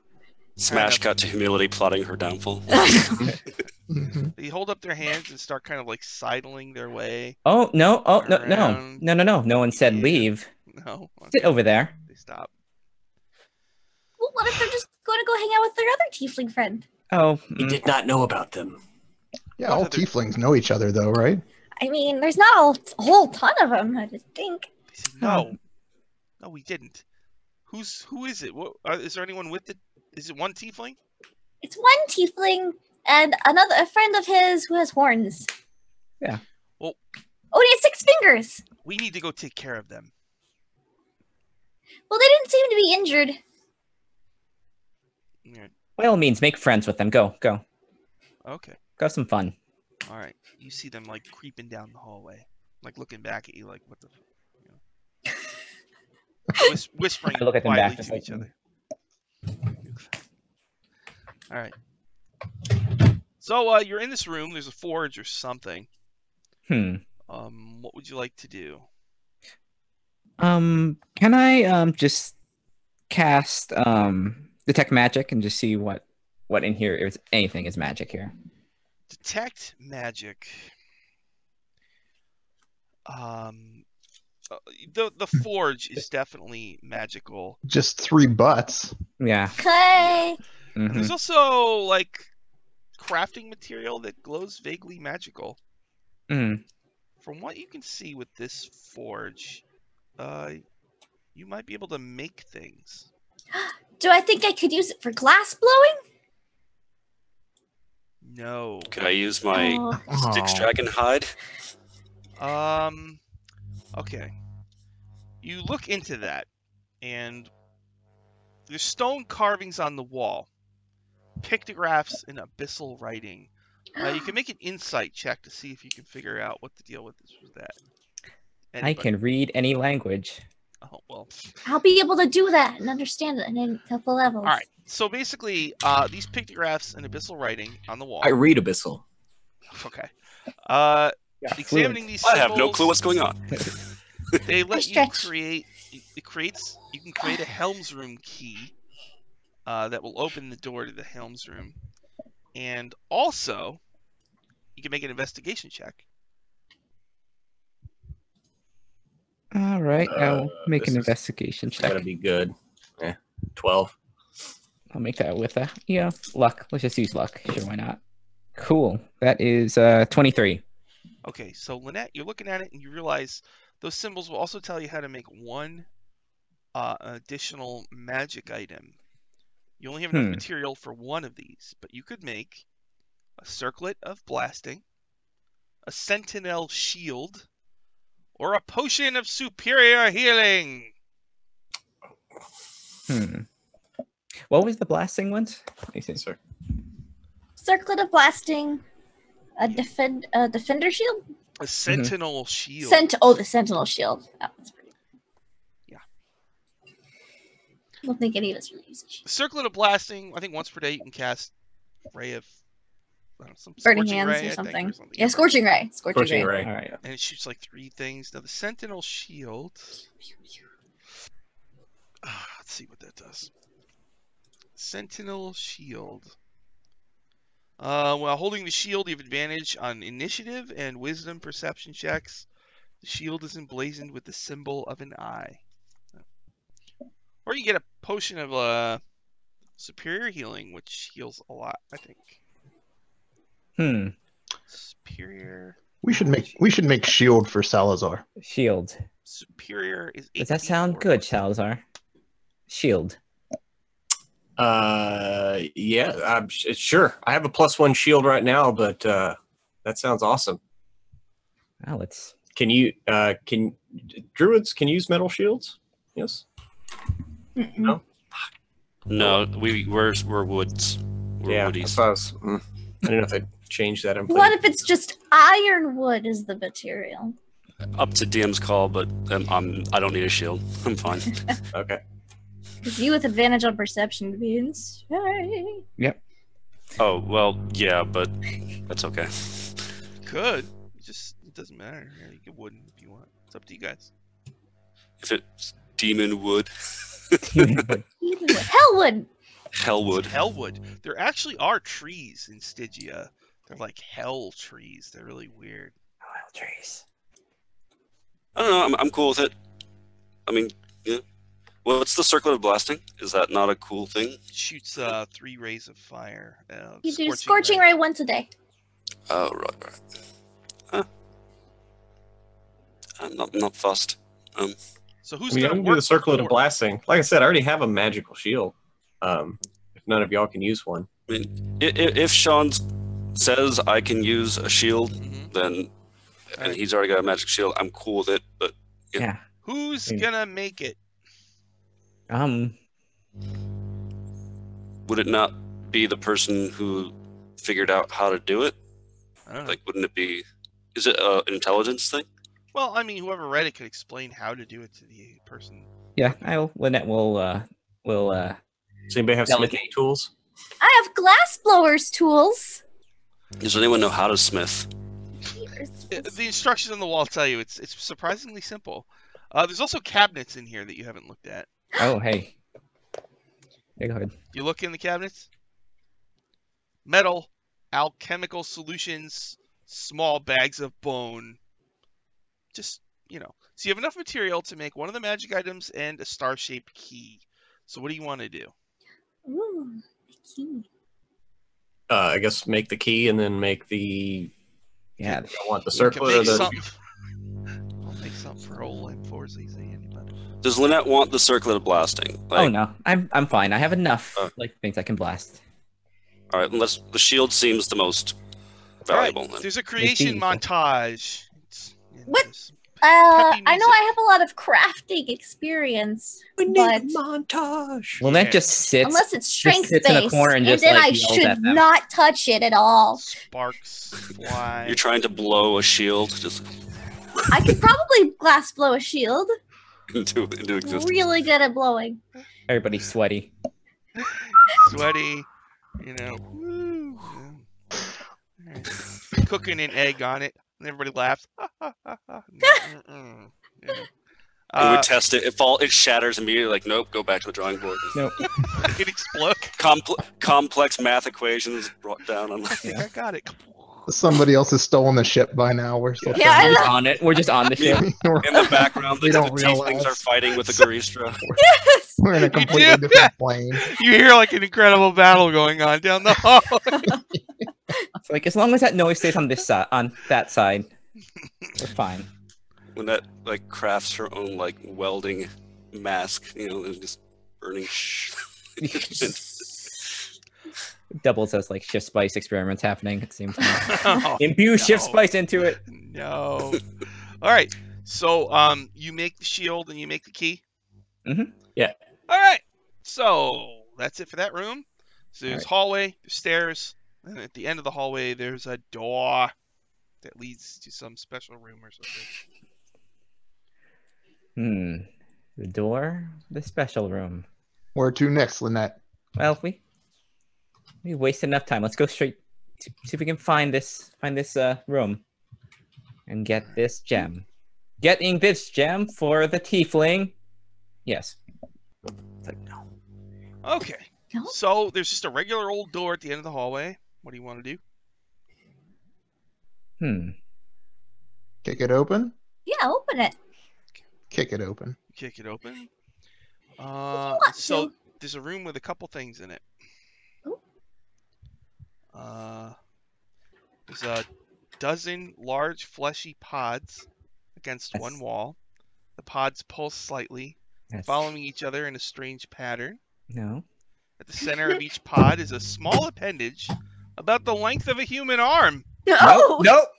Smash cut to humility plotting her downfall. Mhm. They hold up their hands and start kind of like sidling their way. Oh no! Oh no! No! Around. No! No! No! No one said Yeah. leave. No. Sit over there. They stop. Well, what if they're just going to go hang out with their other tiefling friend? Oh, He did not know about them. Yeah, What all other- tieflings know each other, though, right? I mean, there's not a whole ton of them, I just think. They said, no. No, we didn't. Who is it? What, is there anyone with it? Is it one tiefling? It's one tiefling and a friend of his who has horns. Yeah. Well, oh, he has 6 fingers. We need to go take care of them. Well, they didn't seem to be injured. Yeah. by all means, make friends with them. Go. Go Okay. have some fun. All right. You see them like creeping down the hallway, like looking back at you, like what the, whispering I look at them quietly back, to just each like, other. All right. So you're in this room. There's a forge or something. What would you like to do? Can I just cast detect magic and just see what in here, if anything is magic here? Detect magic. The forge is definitely magical. Just 3 butts. Yeah. Okay. And there's also like crafting material that glows vaguely magical. Mm. From what you can see with this forge, you might be able to make things. Do I think I could use it for glass blowing? No. Could I use my Oh. Styx Dragon hide? Okay. You look into that, and there's stone carvings on the wall, pictographs in abyssal writing. You can make an insight check to see if you can figure out what the deal with this was. That I can read any language. Oh well. I'll be able to do that and understand it in a couple levels. All right. So basically, these pictographs and abyssal writing on the wall. I read abyssal. Okay. Yeah, Examining fluent. these I symbols, have no clue what's going on. they let you Stretch. create. You can create a Helm's Room key that will open the door to the Helm's Room, and also you can make an investigation check. All right, I'll make this an is- investigation It's check. gotta be good. 12. I'll make that with luck. Let's just use luck. Sure, why not? Cool. That is 23. Okay, so Lynette, you're looking at it and you realize those symbols will also tell you how to make one additional magic item. You only have enough material for one of these, but you could make a circlet of blasting, a sentinel shield, or a potion of superior healing. What was the blasting ones? Let me see. Sir. Circlet of blasting, a defender shield. A sentinel shield. The sentinel shield. That one's pretty. Yeah. I don't think any of us really use a shield. Circlet of blasting. I think once per day you can cast ray of some Burning scorching hands ray, or I think, something. or something. Yeah, scorching ray. Scorching ray. All right. And it shoots like 3 things. Now the sentinel shield. Let's see what that does. Sentinel shield. While holding the shield, you have advantage on initiative and wisdom perception checks. The shield is emblazoned with the symbol of an eye. Or you get a potion of superior healing, which heals a lot, I think. Superior. We should make shield for Salazar. Shield. Superior is 8. Does that sound good, Salazar? Shield. Yeah, I'm sure. I have a +1 shield right now, but that sounds awesome. Well, let's. Can druids can use metal shields? Yes. No. No, we're woods. We're Yeah. woodies. That's what I was. I don't know if they changed that. What if it's just ironwood is the material? Up to DM's call, but I don't need a shield. I'm fine. Okay. Because you with advantage on perception means. Hey. Yep. Oh well, yeah, but that's okay. Could. It doesn't matter. Yeah, you can wooden if you want. It's up to you guys. If it's demon wood. Demonwood. Hellwood. Hellwood. Hellwood. There actually are trees in Stygia. They're like hell trees. They're really weird. Oil trees. I don't know. I'm cool with it. I mean, yeah. What's the circlet of blasting? Is that not a cool thing? Shoots 3 rays of fire. You do scorching ray once a day. Oh, right. Huh. I'm not fussed. So who's I mean, I'm gonna gonna do work the circlet of before? blasting. Like I said, I already have a magical shield. If none of y'all can use one. I mean, if Sean says I can use a shield, Mhm. then and Alright. he's already got a magic shield, I'm cool with it. But Yeah. Who's Yeah. gonna make it? would it not be the person who figured out how to do it? I don't know. Like, wouldn't it be? Is it an intelligence thing? Well, I mean, whoever read it could explain how to do it to the person. Yeah. Lynette will Does anybody have Delegate. smithing tools? I have glass blowers tools. Does anyone know how to smith? The instructions on the wall tell you it's surprisingly simple. There's also cabinets in here that you haven't looked at. Oh, hey. Yeah, go ahead. You look in the cabinets. Metal, alchemical solutions, small bags of bone. Just, so you have enough material to make one of the magic items and a star-shaped key. So what do you want to do? Ooh, a key. I guess make the key and then make the. Yeah. I want the You can circlet or make the. something. I'll make something for old Line 4's easy. Anybody? Does Lynette want the circlet of blasting? Oh no, I'm fine. I have enough things I can blast. All right, unless the shield seems the most valuable. All right, Then. there's a creation these, montage. What? This. I know music. I have a lot of crafting experience, but montage. Lynette Yeah. just sits. unless it's strength sits in a based, corner and just, then like, I yells should at them. not touch it at all. Sparks fly. You're trying to blow a shield just I could probably glass blow a shield. into existence. Really good at blowing. Everybody's sweaty. Sweaty, woo. Alright. Cooking an egg on it, and everybody laughs. And we test it. It shatters immediately. Like, nope, go back to the drawing board. Nope. It explodes. Complex math equisions brought down. I'm I like, think I got it. Somebody else has stolen the ship by now. We're still Yeah, I We're know. just on it. We're just on the ship. in the background, We the don't tieflings realize. are fighting with the Garistra. Yes. We're in a completely do? different plane. You hear like an incredible battle going on down the hall. It's like as long as that noise stays on this side, on that side, we're fine. When that like crafts her own like welding mask, and just burning. Doubles as like shift spice experiments happening at the same time. Oh, Imbue shift no. spice into it. No. All right. So you make the shield and you make the key. Mhm. Yeah. All right. So that's it for that room. So there's Alright. hallway, there's stairs, and at the end of the hallway there's a door that leads to some special room or something. The door, the special room. Where to next, Lynette? Well, we wasted enough time. Let's go straight to see if we can find this room and get this gem. Getting this gem for the tiefling. Yes. It's like no. Okay. No? So there's just a regular old door at the end of the hallway. What do you want to do? Kick it open? Yeah, open it. Kick it open. Kick it open. want So to. there's a room with a couple things in it. Ooh. There's a dozen large fleshy pods against Yes. one wall. The pods pulse slightly, Yes. following each other in a strange pattern. No. At the center of each pod is a small appendage about the length of a human arm. No. Nope.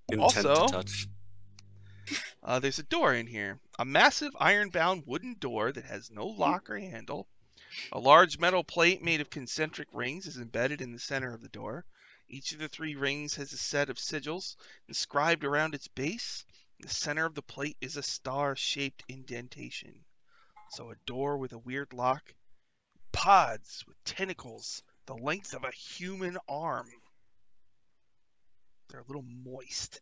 Intent Also- to touch. There's a door in here. A massive iron-bound wooden door that has no lock or handle. A large metal plate made of concentric rings is embedded in the center of the door. Each of the 3 rings has a set of sigils inscribed around its base. The center of the plate is a star-shaped indentation. So a door with a weird lock. Pods with tentacles the length of a human arm. They're a little moist.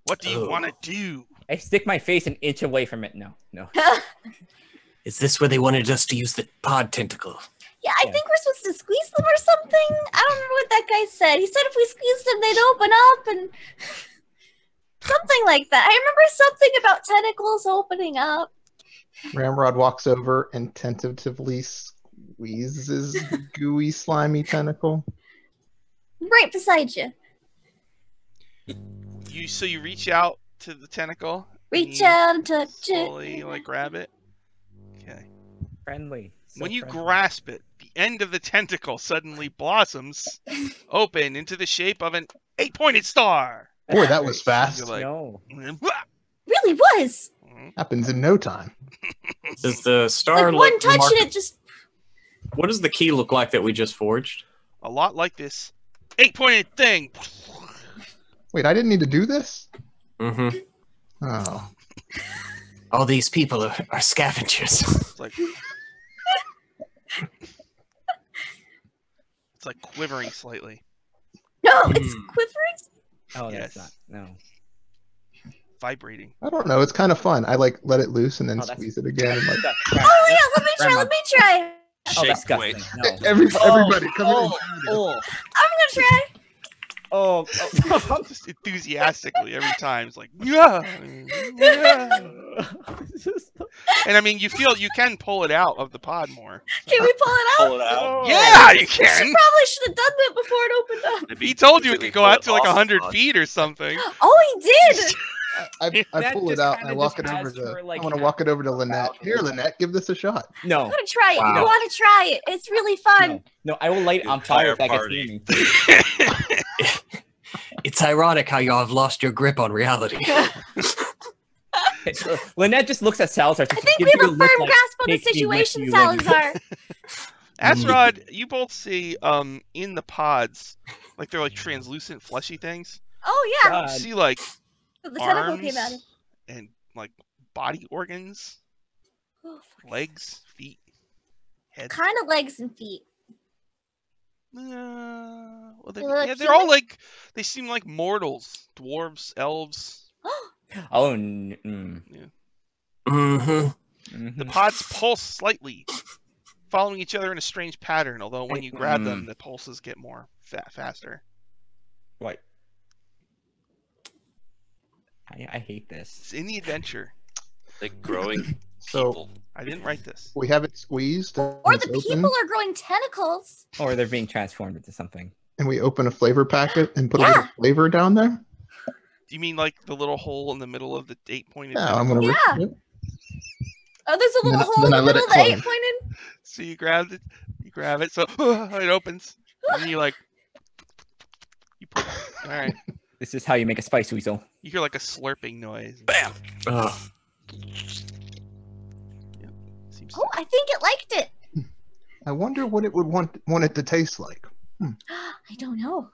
What do you Oh. want to do? I stick my face an inch away from it. No. Is this where they wanted us to use the pod tentacle? Yeah, I think we're supposed to squeeze them or something. I don't remember what that guy said. He said if we squeezed them, they'd open up and something like that. I remember something about tentacles opening up. Ramrod walks over and tentatively squeezes the gooey, slimy tentacle. Right beside you. So you reach out to the tentacle. and Reach you out and touch it. slowly, like, grab it. Okay. Friendly. So When you friendly. grasp it, the end of the tentacle suddenly blossoms open into the shape of an 8-pointed star. Boy, that was fast. You're like, No. Really was. Happens in no time. Does the It's star like one look touch mark- and it just. What does the key look like that we just forged? a lot like this 8-pointed thing. Wait, I didn't need to do this? Mm-hmm. Oh. All these people are scavengers. It's like it's like quivering slightly, No, it's quivering. Oh, that's Yes. not. No. vibrating. I don't know. It's kind of fun. I like let it loose and then Oh, that's- squeeze it again. And, like, Oh yeah, let me try. Grandma. Let me try. Oh, Shake disgusting. weight. No. everybody come in. Oh. I'm gonna try. Oh. Just enthusiastically every time. It's like, yeah, yeah. And I mean, you can pull it out of the pod more. Can we pull it out? Pull it out. Yeah, you She can. probably should have done that before it opened up. Maybe He told you it maybe could go pull out to like off the 100 pod. feet or something. Oh, he did. I That pull it just out and I kinda walk just it over has to. her, like, I want to walk it over to Lynette. Here, Lynette, give this a shot. I'm No. gonna try it. Wow. You want to try it? It's really fun. No, I will light it The on fire if that entire gets near party. me. It's ironic how y'all have lost your grip on reality. Lynette just looks at Salazar. I think we have a firm grasp on the situation, Salazar. Asrod, you both see in the pods, like they're like translucent fleshy things. Oh yeah, You see like the tentacle came arms out. and like body organs, Oh, legs, feet, head. kind of legs and feet. Well, They look yeah, they're all human? like they seem like mortals, dwarves, elves. Oh. Mm-hmm. The pods pulse slightly, following each other in a strange pattern. Although when you grab them, the pulses get more faster. Right. I hate this. It's in the adventure. Like growing So people. I didn't write this. we have it squeezed. And Or it's the open, people are growing tentacles. Or they're being transformed into something. and we open a flavor packet and put a Yeah. little flavor down there. Do you mean like the little hole in the middle of the 8-pointed? Yeah, I'm gonna. Yeah. Yep. Oh, there's a little Then- hole then in I the let middle it of the close. 8-pointed. So you grab it, so it opens, and you like, you put, all right. This is how you make a spice weasel. You hear like a slurping noise. Bam! Seems Oh, I think it liked it. I wonder what it would want it to taste like. I don't know.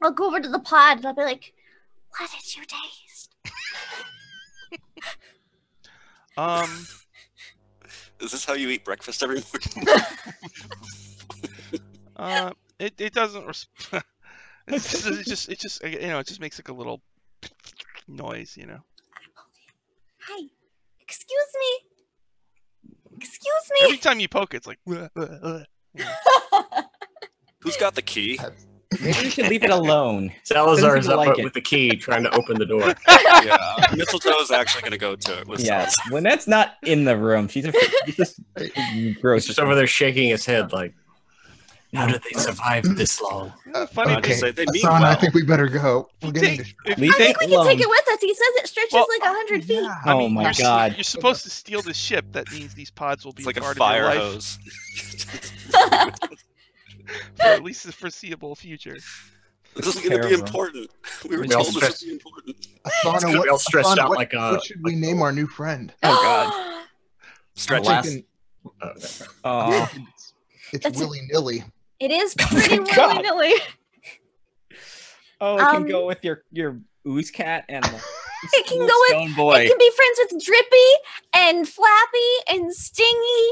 I'll go over to the pod and I'll be like, "What did you taste?" Is this how you eat breakfast every morning? It doesn't. It just it just makes like a little noise, you know. Hi, excuse me. Excuse Every me. time you poke, it's like. Who's got the key? Maybe we should leave it alone. Salazar's Doesn't up like it. with the key trying to open the door. Yeah, Mistletoe is actually going to go to it with Yeah, Salazar. Lynette's not in the room. She's just gross. He's just over there shaking his head like, how did they survive this long? Funny. Okay. say they mean Hassan, I well. think we better go. We're getting Take- distracted. Leave I think it we can take alone. it with us. He says it stretches Well, like 100 feet. Yeah. I Oh mean, my you're, God. You're supposed to steal the ship. That means these pods will be It's like a part fire of your life hose. for at least the foreseeable future. This is going to be Terrible. important. We were We all told this would be important. It's gonna be all stretched out like a- what should we name our new friend? Oh God. Stretch Last- Thinking Oh. it's That's a- willy nilly. It is pretty God. willy-nilly. Oh, it can Um, go with your ooze cat and the It can little go with. stone boy. It can be friends with Drippy and Flappy and Stingy.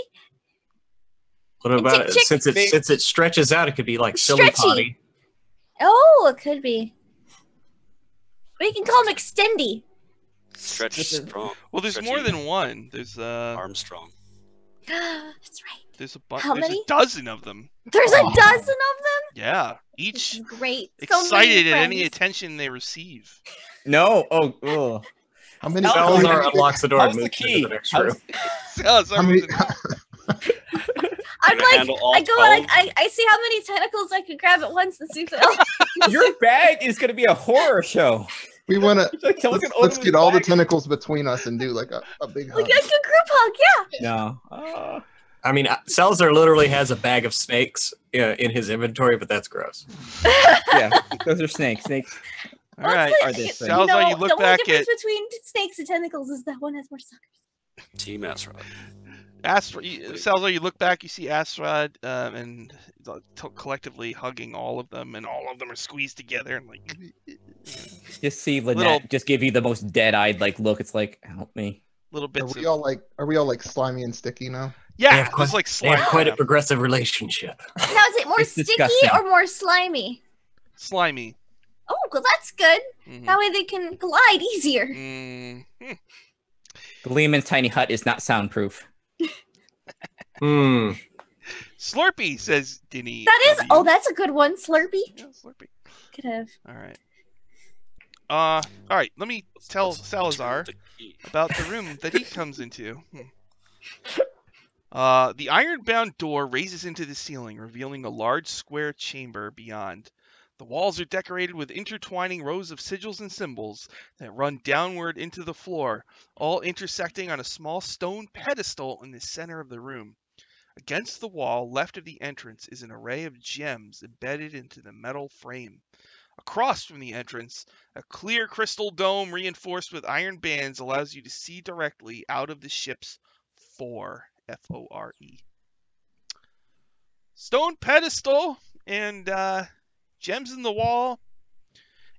What about Tick, tick. since it stretches out, it could be like silly Stretchy. potty. Oh, it could be. We can call him Extendy. Stretch strong. Well, there's more Stretchy than one. There's Armstrong. That's right. there's How there's many? a dozen of them. There's Oh. a dozen of them? Yeah, This each is great. So many excited at any friends. attention they receive. No. Oh. How many? Salazar how unlocks the door How's and the moves into key? the next room. Salazar How many? was involved. I'm Gonna like, handle all I go 12? like, I see how many tentacles I could grab at once and see if they'll. Your bag is gonna be a horror show. We want to. Like, someone's Let's, gonna let's open get his all the bag. tentacles between us and do like a big hug. Like a group hug, yeah. No. I mean, Salazar literally has a bag of snakes in his inventory, but that's gross. Yeah, those are snakes. Snakes. All right, Are this thing. Salazar, you the look only back difference at between snakes and tentacles is that one has more suckers. Team Astrod. Salazar. You look back, you see Astrod and collectively hugging all of them, and all of them are squeezed together and like. Just see Lynette Little- just give you the most dead-eyed like look. It's like, help me. Little Are bits we of all like slimy and sticky now? yeah, quite- it's like They have slime, quite a progressive relationship. Now is it more It's sticky disgusting. or more slimy? slimy. Oh, well that's good. Mhm. That way they can glide easier. Mhm. The Lehman's tiny hut is not soundproof. Hmm. Slurpee, says Denny. That is. W. Oh, that's a good one, Slurpee. Yeah, Slurpee. Could have. All right. All right. Let me tell Salazar The key. about the room that he comes into. The iron-bound door raises into the ceiling, revealing a large square chamber beyond. The walls are decorated with intertwining rows of sigils and symbols that run downward into the floor, all intersecting on a small stone pedestal in the center of the room. Against the wall, left of the entrance, is an array of gems embedded into the metal frame. Across from the entrance, a clear crystal dome reinforced with iron bands allows you to see directly out of the ship's fore. F-O-R-E. Stone pedestal and gems in the wall.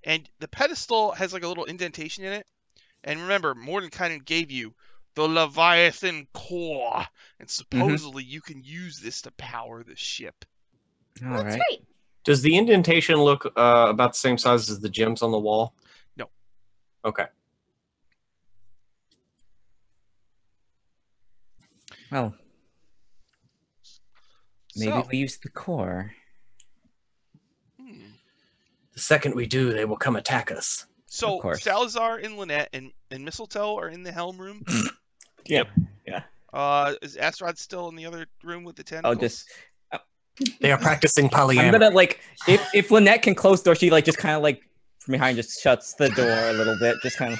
And the pedestal has like a little indentation in it. And remember, Mordenkainen gave you the Leviathan core. And supposedly you can use this to power the ship. All That's right. great. Does the indentation look about the same size as the gems on the wall? No. Okay. Well, maybe So, we use the core. The second we do, they will come attack us. So Of course. Salazar and Lynette and Mistletoe are in the helm room. Yeah. Is Astrod still in the other room with the Oh, tentacles? just They are practicing I'm polyamory. gonna like if Lynette can close the door, she like just kind of like from behind just shuts the door a little bit, just kind of.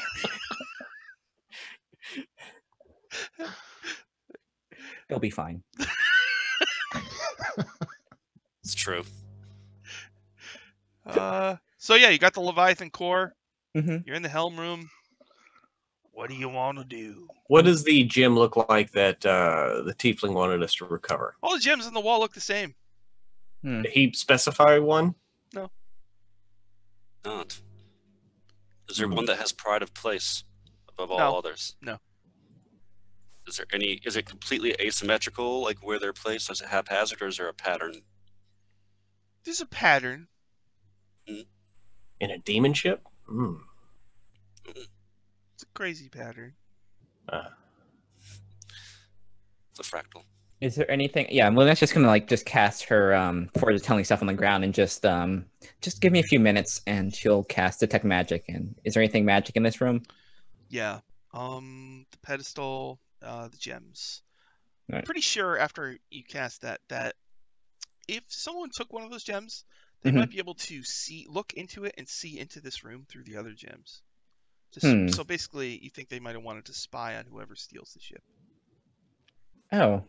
They'll be fine. It's true. So yeah, you got the Leviathan core. Mm-hmm. You're in the helm room. What do you want to do? What does the gem look like that the tiefling wanted us to recover? All the gems on the wall look the same. Hmm. Did he specify one? Not. Is there Hmm. one that has pride of place above all No. others? No. Is there any? Is it completely asymmetrical, like where they're placed? Is it haphazard, or is there a pattern? There's a pattern. In a demon ship? Hmm. It's a crazy pattern. It's a fractal. Is there anything? Yeah, Lynette's just gonna like just cast her fortune-telling stuff on the ground and just give me a few minutes and she'll cast detect magic. And is there anything magic in this room? Yeah. The pedestal, the gems. I'm Right. pretty sure after you cast that if someone took one of those gems, they Mhm. might be able to look into it and see into this room through the other gems. So basically, you think they might have wanted to spy on whoever steals the ship. Oh,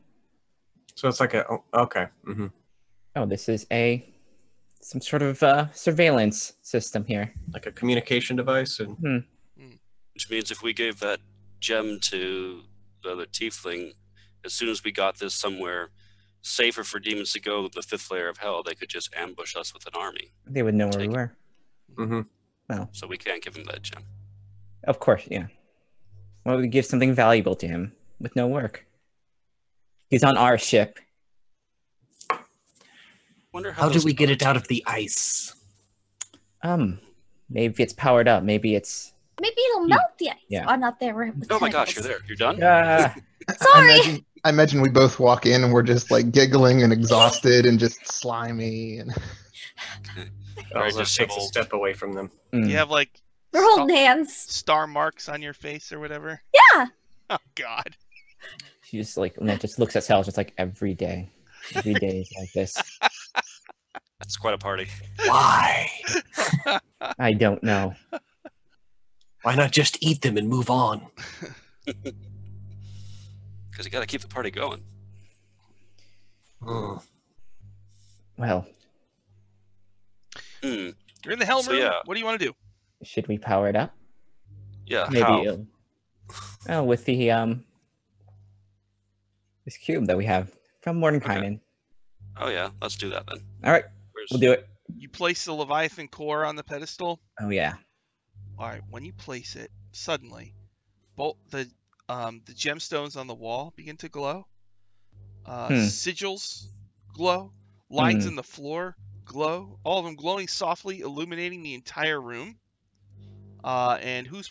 So it's like okay. Mm-hmm. oh, this is some sort of surveillance system here. Like a communication device. And Which means if we gave that gem to the other tiefling, as soon as we got this somewhere safer for demons to go, the fifth layer of hell, they could just ambush us with an army. They would know where we Take it. were. mm-hmm. Well, So we can't give them that gem. of course, yeah. Well, we give something valuable to him with no work. He's on our ship. Wonder How do those we get it other out of the ice? Maybe it's powered up. Maybe it's. Maybe it'll melt the ice. Yeah. Oh, I'm not there. With Oh my gosh, tentacles. you're there. You're done? Sorry. I imagine we both walk in and we're just like giggling and exhausted and just slimy and Very Elza takes a disheveled. step away from them. Do you have like We're holding hands. star marks on your face or whatever? Yeah. Oh God. She just like and then just looks at Sal, just like every day. Every day is like this. It's quite a party. Why? I don't know. Why not just eat them and move on? Because you got to keep the party going. Hmm. Well, Hmm. You're in the helm So, room. yeah. What do you want to do? should we power it up? Yeah. Maybe. How? Oh, with the this cube that we have from Mordenkainen. Oh yeah. Let's do that then. All right, Where's... we'll do it. You place the Leviathan core on the pedestal. Oh yeah. All right. When you place it, suddenly, both the gemstones on the wall begin to glow. Sigils glow. Lines in the floor glow. All of them glowing softly, illuminating the entire room. And who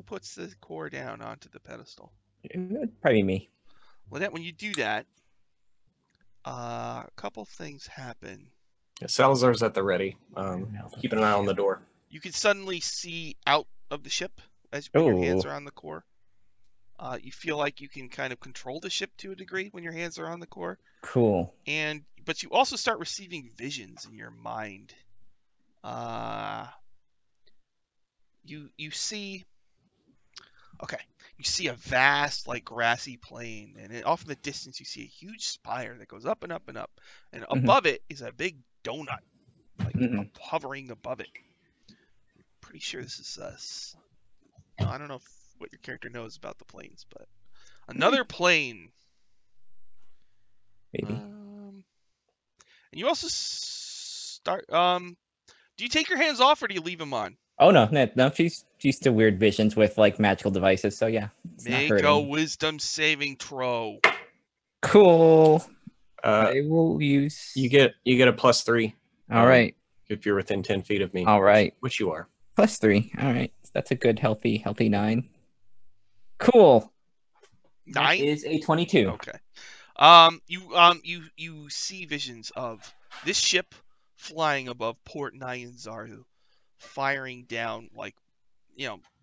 puts the core down onto the pedestal? Probably me. Lynette, when you do that, a couple things happen. Yeah, Salazar's at the ready. Keeping an eye on the door. You can suddenly see out of the ship as when your hands are on the core. You feel like you can kind of control the ship to a degree when your hands are on the core. Cool. But you also start receiving visions in your mind. You see a vast like grassy plain, and off in the distance you see a huge spire that goes up and up and up, and above it is a big donut, like hovering above it. I'm pretty sure this is I don't know what your character knows about the planes, but another plane. Maybe. And you also start. Do you take your hands off or do you leave them on? Oh no, she's still weird visions with like magical devices. So yeah, make a wisdom saving throw. Cool. I will use. You get a +3. All right. If you're within 10 feet of me. All right. Which you are. +3. All right. That's a good healthy 9. Cool. 9 is a 22. Okay. You see visions of this ship flying above Port Nyanzaru, firing down like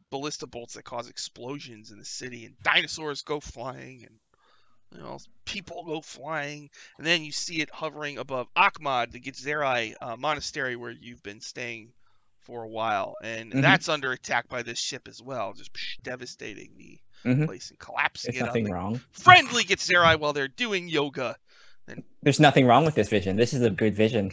ballista bolts that cause explosions in the city, and dinosaurs go flying, and people go flying, and then you see it hovering above Akhmad, the Gitzerai monastery where you've been staying for a while, and that's under attack by this ship as well, just devastating the place and collapsing. There's nothing wrong. Friendly Gitzerai while they're doing yoga. And there's nothing wrong with this vision. This is a good vision.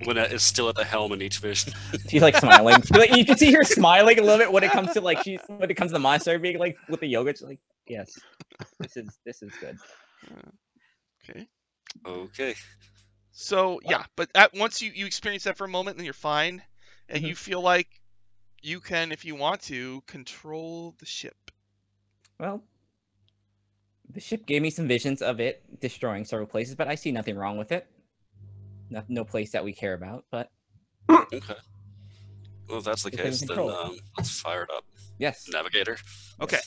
Lynette is still at the helm in each vision. She's like smiling. You can see her smiling a little bit when it comes to like when it comes to the monastery being like with the yoga. She's like, yes, this is good. Okay. So yeah, but once you experience that for a moment, then you're fine, and you feel like you can, if you want to, control the ship. Well, the ship gave me some visions of it destroying several places, but I see nothing wrong with it. No place that we care about, but... Okay. Well, if that's the case, then let's fire it up. Yes. Navigator. Okay.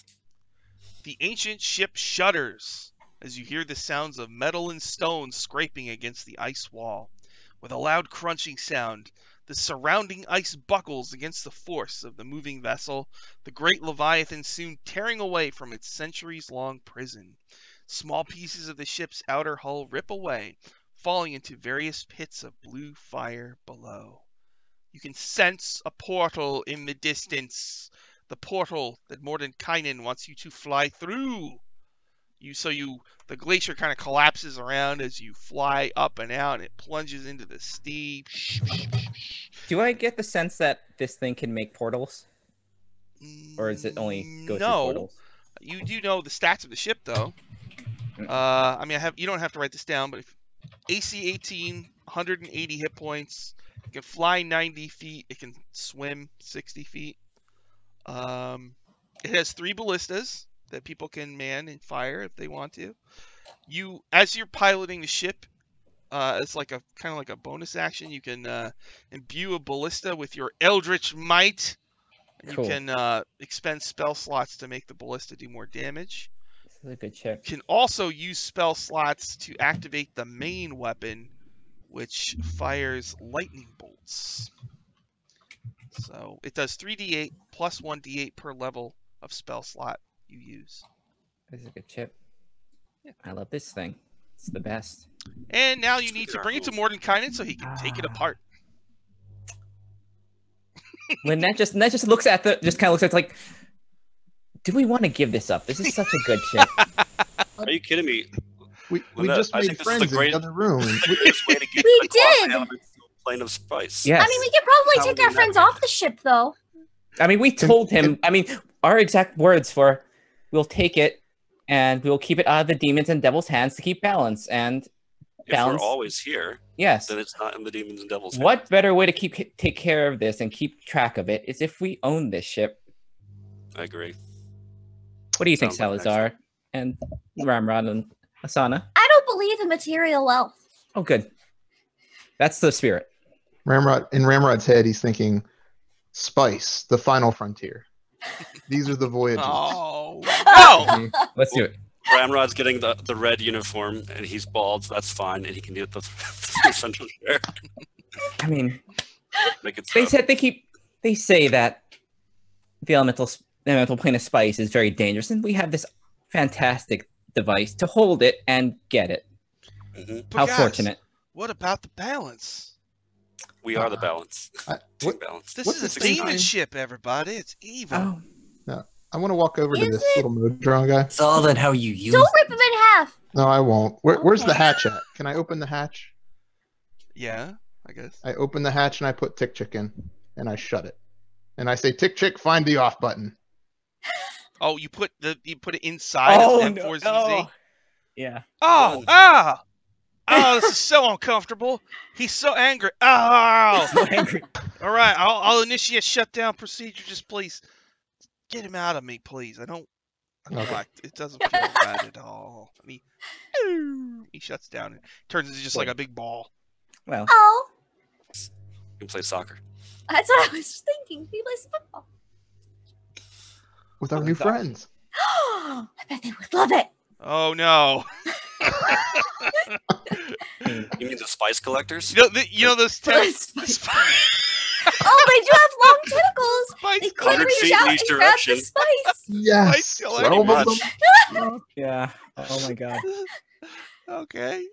The ancient ship shudders as you hear the sounds of metal and stone scraping against the ice wall. With a loud crunching sound, the surrounding ice buckles against the force of the moving vessel, the great Leviathan soon tearing away from its centuries-long prison. Small pieces of the ship's outer hull rip away, falling into various pits of blue fire below. You can sense a portal in the distance, the portal that Mordenkainen wants you to fly through. The glacier kind of collapses around as you fly up and out, and it plunges into the steep. Do I get the sense that this thing can make portals? Or is it only go through portals? You do know the stats of the ship, though. You don't have to write this down, but AC 18, 180 hit points. It can fly 90 feet. It can swim 60 feet. It has 3 ballistas that people can man and fire if they want to. As you're piloting the ship, as like a kind of like a bonus action, you can imbue a ballista with your Eldritch Might, and Cool. you can expend spell slots to make the ballista do more damage. This is a good chip. You can also use spell slots to activate the main weapon, which fires lightning bolts. So it does 3d8 plus 1d8 per level of spell slot you use. This is a good chip. Yeah. I love this thing. It's the best. And now you need to bring it to Mordenkainen so he can take it apart. When that just looks at just kind of looks at it like, do we want to give this up? This is such a good chip. Are you kidding me? We Lynette, just I made think this is friends the in the other room. Greatest way to get We the class did! elements to a plane of spice. Yes. I mean, we could probably How take would our we friends navigate off the ship, though. I mean, we told him. I mean, our exact words for, we'll take it, and we'll keep it out of the demons and devils' hands to keep balance. And If balance. we're always here, Yes. then it's not in the demons and devils. What better way to take care of this and keep track of it is if we own this ship. I agree. What do you think, Sounds like Salazar and Ramrod and Asana? I don't believe in material wealth. Oh, good. That's the spirit. In Ramrod's head, he's thinking, spice, the final frontier. These are the voyages. Oh, no! Let's do it. Ramrod's getting the red uniform, and he's bald, so that's fine, and he can get the central chair. I mean, Make it they so. said they say that the elemental plane of spice is very dangerous, and we have this fantastic device to hold it and get it. Mhm. But How guys, fortunate. What about the balance? We are the balance. Team balance. This What's is the a same demon time? ship, everybody. It's evil. Oh, I want to walk over to Is this it? little Modron guy. It's all in how you use Don't rip him in half. No, I won't. Where's the Okay. hatch at? Can I open the hatch? Yeah, I guess. I open the hatch and I put Tick Chick in, and I shut it. And I say, Tick Chick, find the off button. Oh, you put it inside oh of no. M4ZZ? Oh. Yeah. Oh, Run. ah! Oh, this is so uncomfortable. He's so angry. Oh! So angry. All right, I'll initiate shutdown procedure. Just please get him out of me, please. I don't Okay. like it. Doesn't feel bad at all. I mean, he shuts down and turns into just like a big ball. Well, Oh, You can play soccer. that's what I was thinking. We play some football. With our Oh, new that's awesome. friends. I bet they would love it. Oh no! You mean the spice collectors? You know those Spice. spice. Oh, they do have long tentacles. They Spice. can 100 reach feet out in and each grab the direction. spice. Yes. kill 12 of anyone. them. yeah. Oh my god. Okay.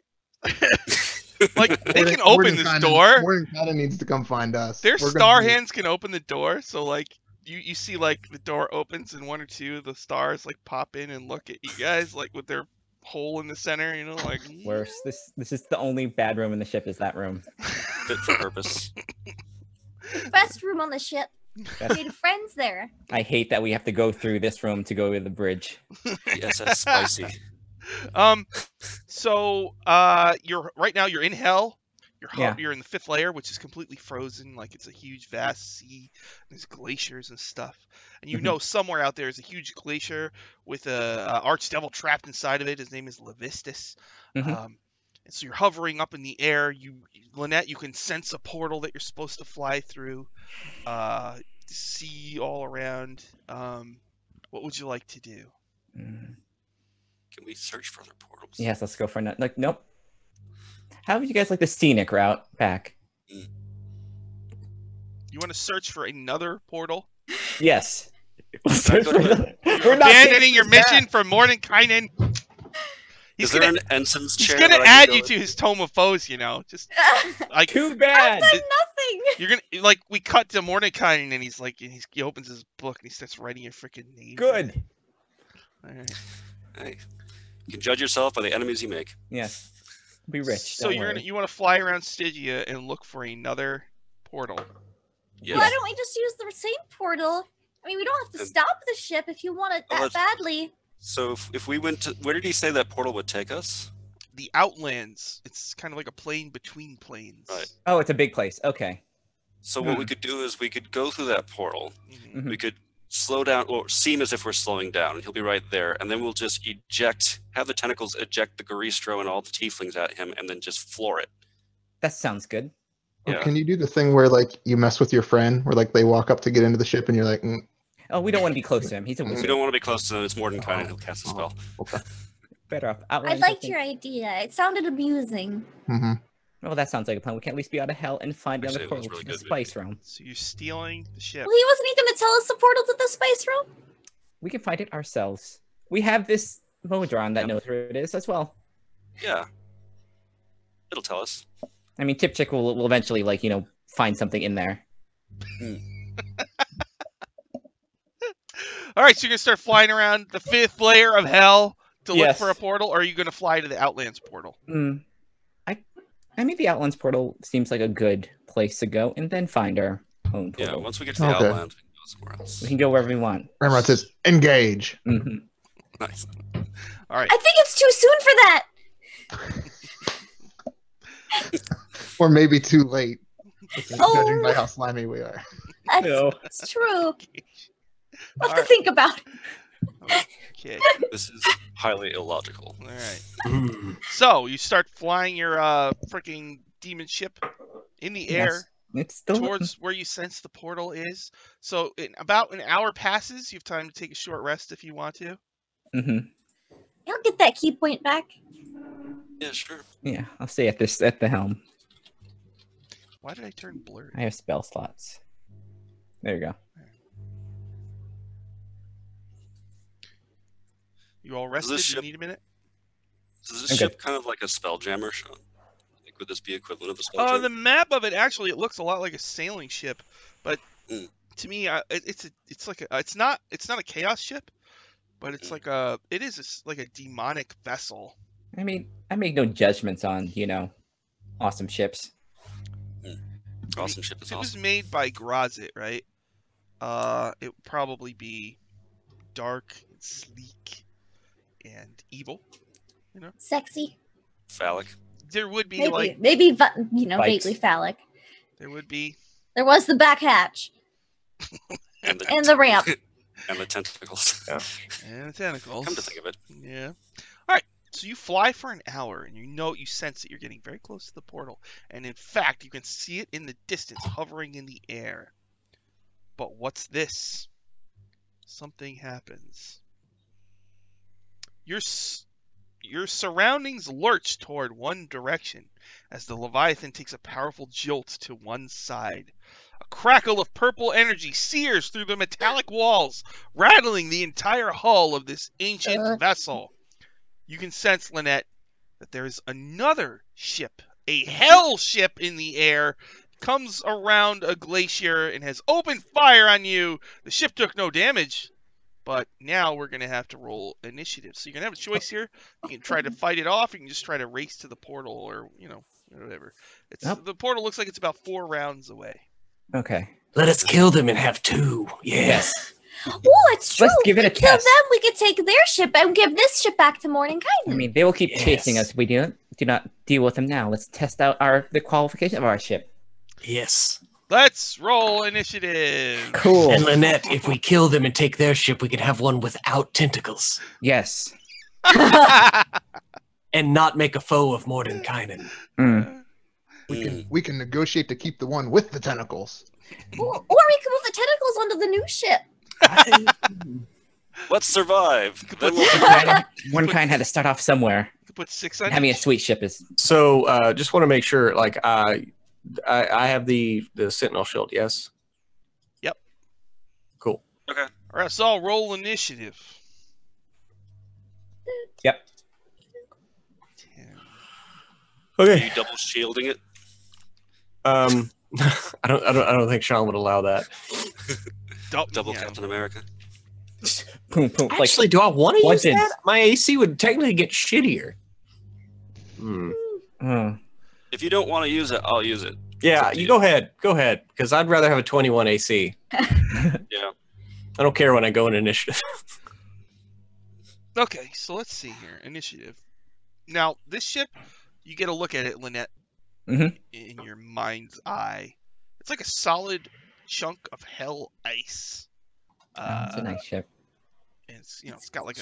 Like they can open this door. Mordenkainen needs to come find us. Their We're star gonna be- hands can open the door, so like you see like the door opens and one or two of the stars like pop in and look at you guys like with their hole in the center, you know, like Worse. This is the only bad room in the ship is that room. Fit for purpose. Best room on the ship. That's- Made friends there. I hate that we have to go through this room to go to the bridge. The SS Spicy. So you're right now you're in hell. Yeah. You're in the 5th layer, which is completely frozen, like it's a huge vast sea. There's glaciers and stuff, and you Mhm. know somewhere out there is a huge glacier with a archdevil trapped inside of it. His name is Levistus. Mhm. And so you're hovering up in the air. Lynette, you can sense a portal that you're supposed to fly through. See all around. What would you like to do? Mm. Can we search for other portals? Yes, let's go for another. Like, nope. How would you guys like the scenic route back? You want to search for another portal? Yes. Let's go to the- We're not Abandoning your taking this mission for Mordenkainen. Is He's there gonna an ensign's he's chair? gonna that I add can you go to his tome of foes. You know, just back. like Too bad. I've done nothing. you're gonna like we cut to Mordenkainen and he's like he opens his book and he starts writing your freaking name. Good. All right. Hey, you can judge yourself by the enemies you make. Yes. Be rich. So don't you're worry. gonna you want to fly around Stygia and look for another portal. Yes. Why don't we just use the same portal? I mean, we don't have to And- stop the ship if you want it Well, that badly. So if we went to, where did he say that portal would take us? The Outlands. It's kind of like a plane between planes. Right. Oh, it's a big place. Okay. So what we could do is we could go through that portal. Mhm. Mhm. We could slow down, or seem as if we're slowing down, and he'll be right there. And then we'll just have the tentacles eject the Garistro and all the tieflings at him, and then just floor it. That sounds good. Or Yeah. can you do the thing where like you mess with your friend, where like they walk up to get into the ship and you're like, Oh, we don't want to be close to him. He's a We wizard. don't want to be close to them. It's Mordenkainen who'll cast a spell. Okay. Better off. I Outlanders, liked think- your idea. It sounded amusing. Mm-hmm. Well, that sounds like a plan. We can at least be out of hell and find the Actually, other it portal was really to the good, spice realm. So you're stealing the ship. Well, he wasn't even going to tell us the portal to the spice room. We can find it ourselves. We have this Modron that Yep. knows where it is as well. Yeah. It'll tell us. I mean, Tipchick will eventually, like, find something in there. All right, so you're gonna start flying around the 5th layer of hell to look Yes. for a portal, or are you gonna fly to the Outlands portal? I mean, the Outlands portal seems like a good place to go, and then find our own Yeah, portal. once we get to the Okay. Outlands, we can go somewhere else. We can go wherever we want. Ramrod says, engage. hmm Nice. All right. I think it's too soon for that. Or maybe too late, Oh. judging by how slimy we are. That's true. All What to right. think about. Okay. This is highly illogical. All right. So you start flying your freaking demon ship in the air Yes. It's still towards where you sense the portal is. So in about an hour passes. You have time to take a short rest if you want to. hmm I'll get that key point back. Yeah, sure. Yeah, I'll stay at the helm. Why did I turn blurry? I have spell slots. There you go. You all rested? this You ship- need a minute? Is this Okay. ship kind of like a spell jammer, Sean? Like, would this be equivalent of a spell Oh, jammer? the map of it actually it looks a lot like a sailing ship, but Mm. to me, it's like it's not a chaos ship, but it's like like a demonic vessel. I mean, I make no judgments on, awesome ships. Awesome ship If is it was awesome. made by Grazit, right? It would probably be dark and sleek and evil. Sexy. Phallic. There would be Maybe Bikes. vaguely phallic. there would be There was the back hatch And the, and the ramp. and the tentacles. and tentacles. Come to think of it. Yeah. All right. So you fly for an hour, and you sense that you're getting very close to the portal, and in fact, you can see it in the distance, hovering in the air. But what's this? Something happens. Your surroundings lurch toward one direction as the Leviathan takes a powerful jolt to one side. A crackle of purple energy sears through the metallic walls, rattling the entire hull of this ancient vessel. You can sense, Lynette, that there is another ship, a hell ship in the air, comes around a glacier and has opened fire on you. The ship took no damage, but now we're going to have to roll initiative. So you're going to have a choice here. You can try to fight it off, or you can just try to race to the portal, or, whatever. Nope. The portal looks like it's about 4 rounds away. Okay. Let us kill them and have 2. Yes. Oh, it's true. Let's give it a If we kill test. them, we could take their ship and give this ship back to Mordenkainen. I mean, they will keep chasing Yes. us if we do not deal with them now. Let's test out the qualification of our ship. Yes. Let's roll initiative. Cool. And Lynette, if we kill them and take their ship, we can have one without tentacles Yes. and not make a foe of Mordenkainen. Mm. We can negotiate to keep the one with the tentacles. Or we could move the tentacles onto the new ship. Let's survive. Then we'll One kind had to start off somewhere. You could put 6 on Having a each. sweet ship is So, just want to make sure, like, I have the Sentinel shield. Yes. Yep. Cool. Okay. All right, so I'll roll initiative. Yep. 10. Are Okay. you double shielding it? I don't think Sean would allow that. Double yeah. Captain America. boom, boom. Like, Actually, do I want to use Legends. that? My AC would technically get shittier. If you don't want to use it, I'll use it. Yeah, up to you you. go ahead. Go ahead, because I'd rather have a 21 AC. Yeah. I don't care when I go in initiative. Okay, so let's see here. Initiative. Now, this ship, you get a look at it, Lynette, Mhm. in your mind's eye. It's like a solid chunk of hell ice. Oh, it's a nice ship. And it's got like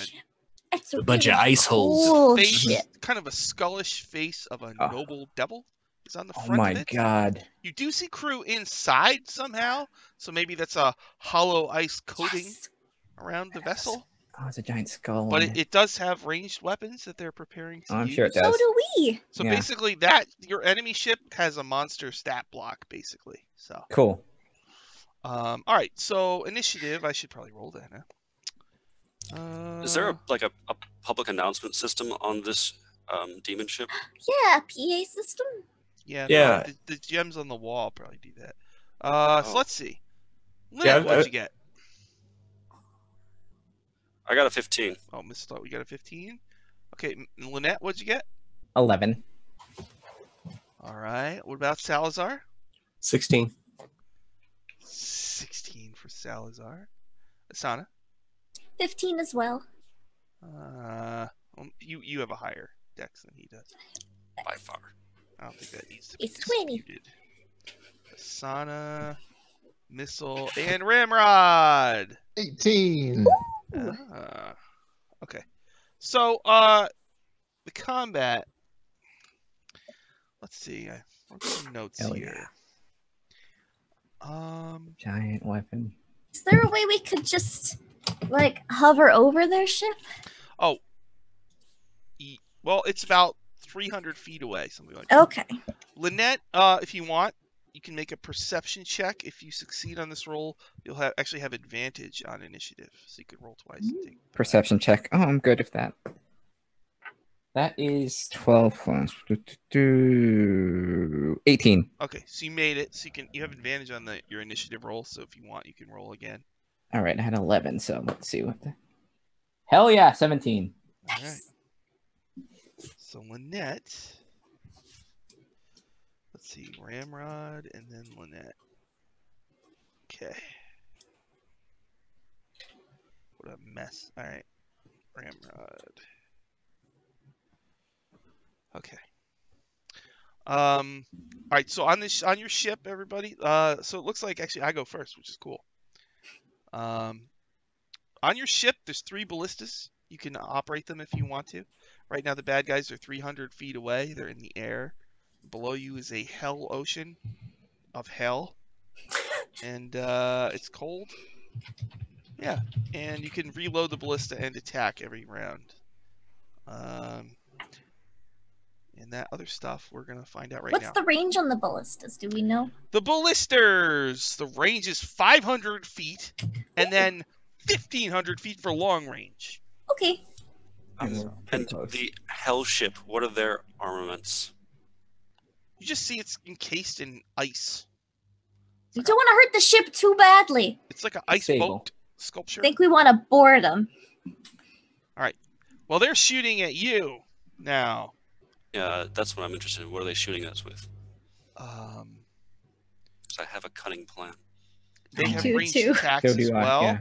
It's a bunch of really ice holes. cool face, ship. kind of a skullish face of a Oh. noble devil is on the Oh front my of it. god. You do see crew inside somehow, so maybe that's a hollow ice coating Yes. around the vessel. Oh, it's a giant skull. But on it does have ranged weapons that they're preparing to Oh, I'm use. sure it So does. do we. So Yeah. basically, your enemy ship has a monster stat block, basically. So, Cool. all right. So initiative, I should probably roll that. Huh? Is there a public announcement system on this demon ship? Yeah, PA system. Yeah. Yeah. The gems on the wall probably do that. So Oh. let's see. Lynette, what'd you get? I got a 15. Oh, Miss Thought, we got a 15. Okay, Lynette, what'd you get? 11. All right. What about Salazar? 16. 16 for Salazar. Asana? 15 as well. You have a higher dex than he does. By far. I don't think that needs to be It's 20. disputed. Asana, Missile, and Ramrod. 18. Okay. So, the combat. Let's see. I wrote some notes Hell here. Giant weapon. Is there a way we could just like hover over their ship? Oh. Well, it's about 300 feet away, something like that. Okay. Lynette, if you want, you can make a perception check. If you succeed on this roll, you'll actually have advantage on initiative, so you could roll twice and take Perception check. Oh, I'm good with that. That is 12 plus 18. Okay, so you made it. So you have advantage on your initiative roll. So if you want, you can roll again. All right, I had 11, so let's see what the. Hell yeah, 17. All right. So Lynette. Let's see, Ramrod and then Lynette. Okay. What a mess. All right, Ramrod. Okay. All right. So on your ship, everybody. So it looks like actually I go first, which is cool. On your ship, there's 3 ballistas. You can operate them if you want to. Right now, the bad guys are 300 feet away. They're in the air. Below you is a hell ocean of hell, and it's cold. Yeah, and you can reload the ballista and attack every round. And that other stuff we're gonna find out right now. What's the range on the ballistas? Do we know? The ballistas. The range is 500 feet, and then 1,500 feet for long range. Okay. And close. the hell ship, what are their armaments? You just see it's encased in ice. We don't want to hurt the ship too badly. It's like an ice Stable. boat sculpture. I think we want to board them. All right. Well, they're shooting at you now. Yeah, that's what I'm interested in. What are they shooting us with? Um, 'Cause I have a cunning plan. they I have do ranged too. attacks So as do I, well. yeah.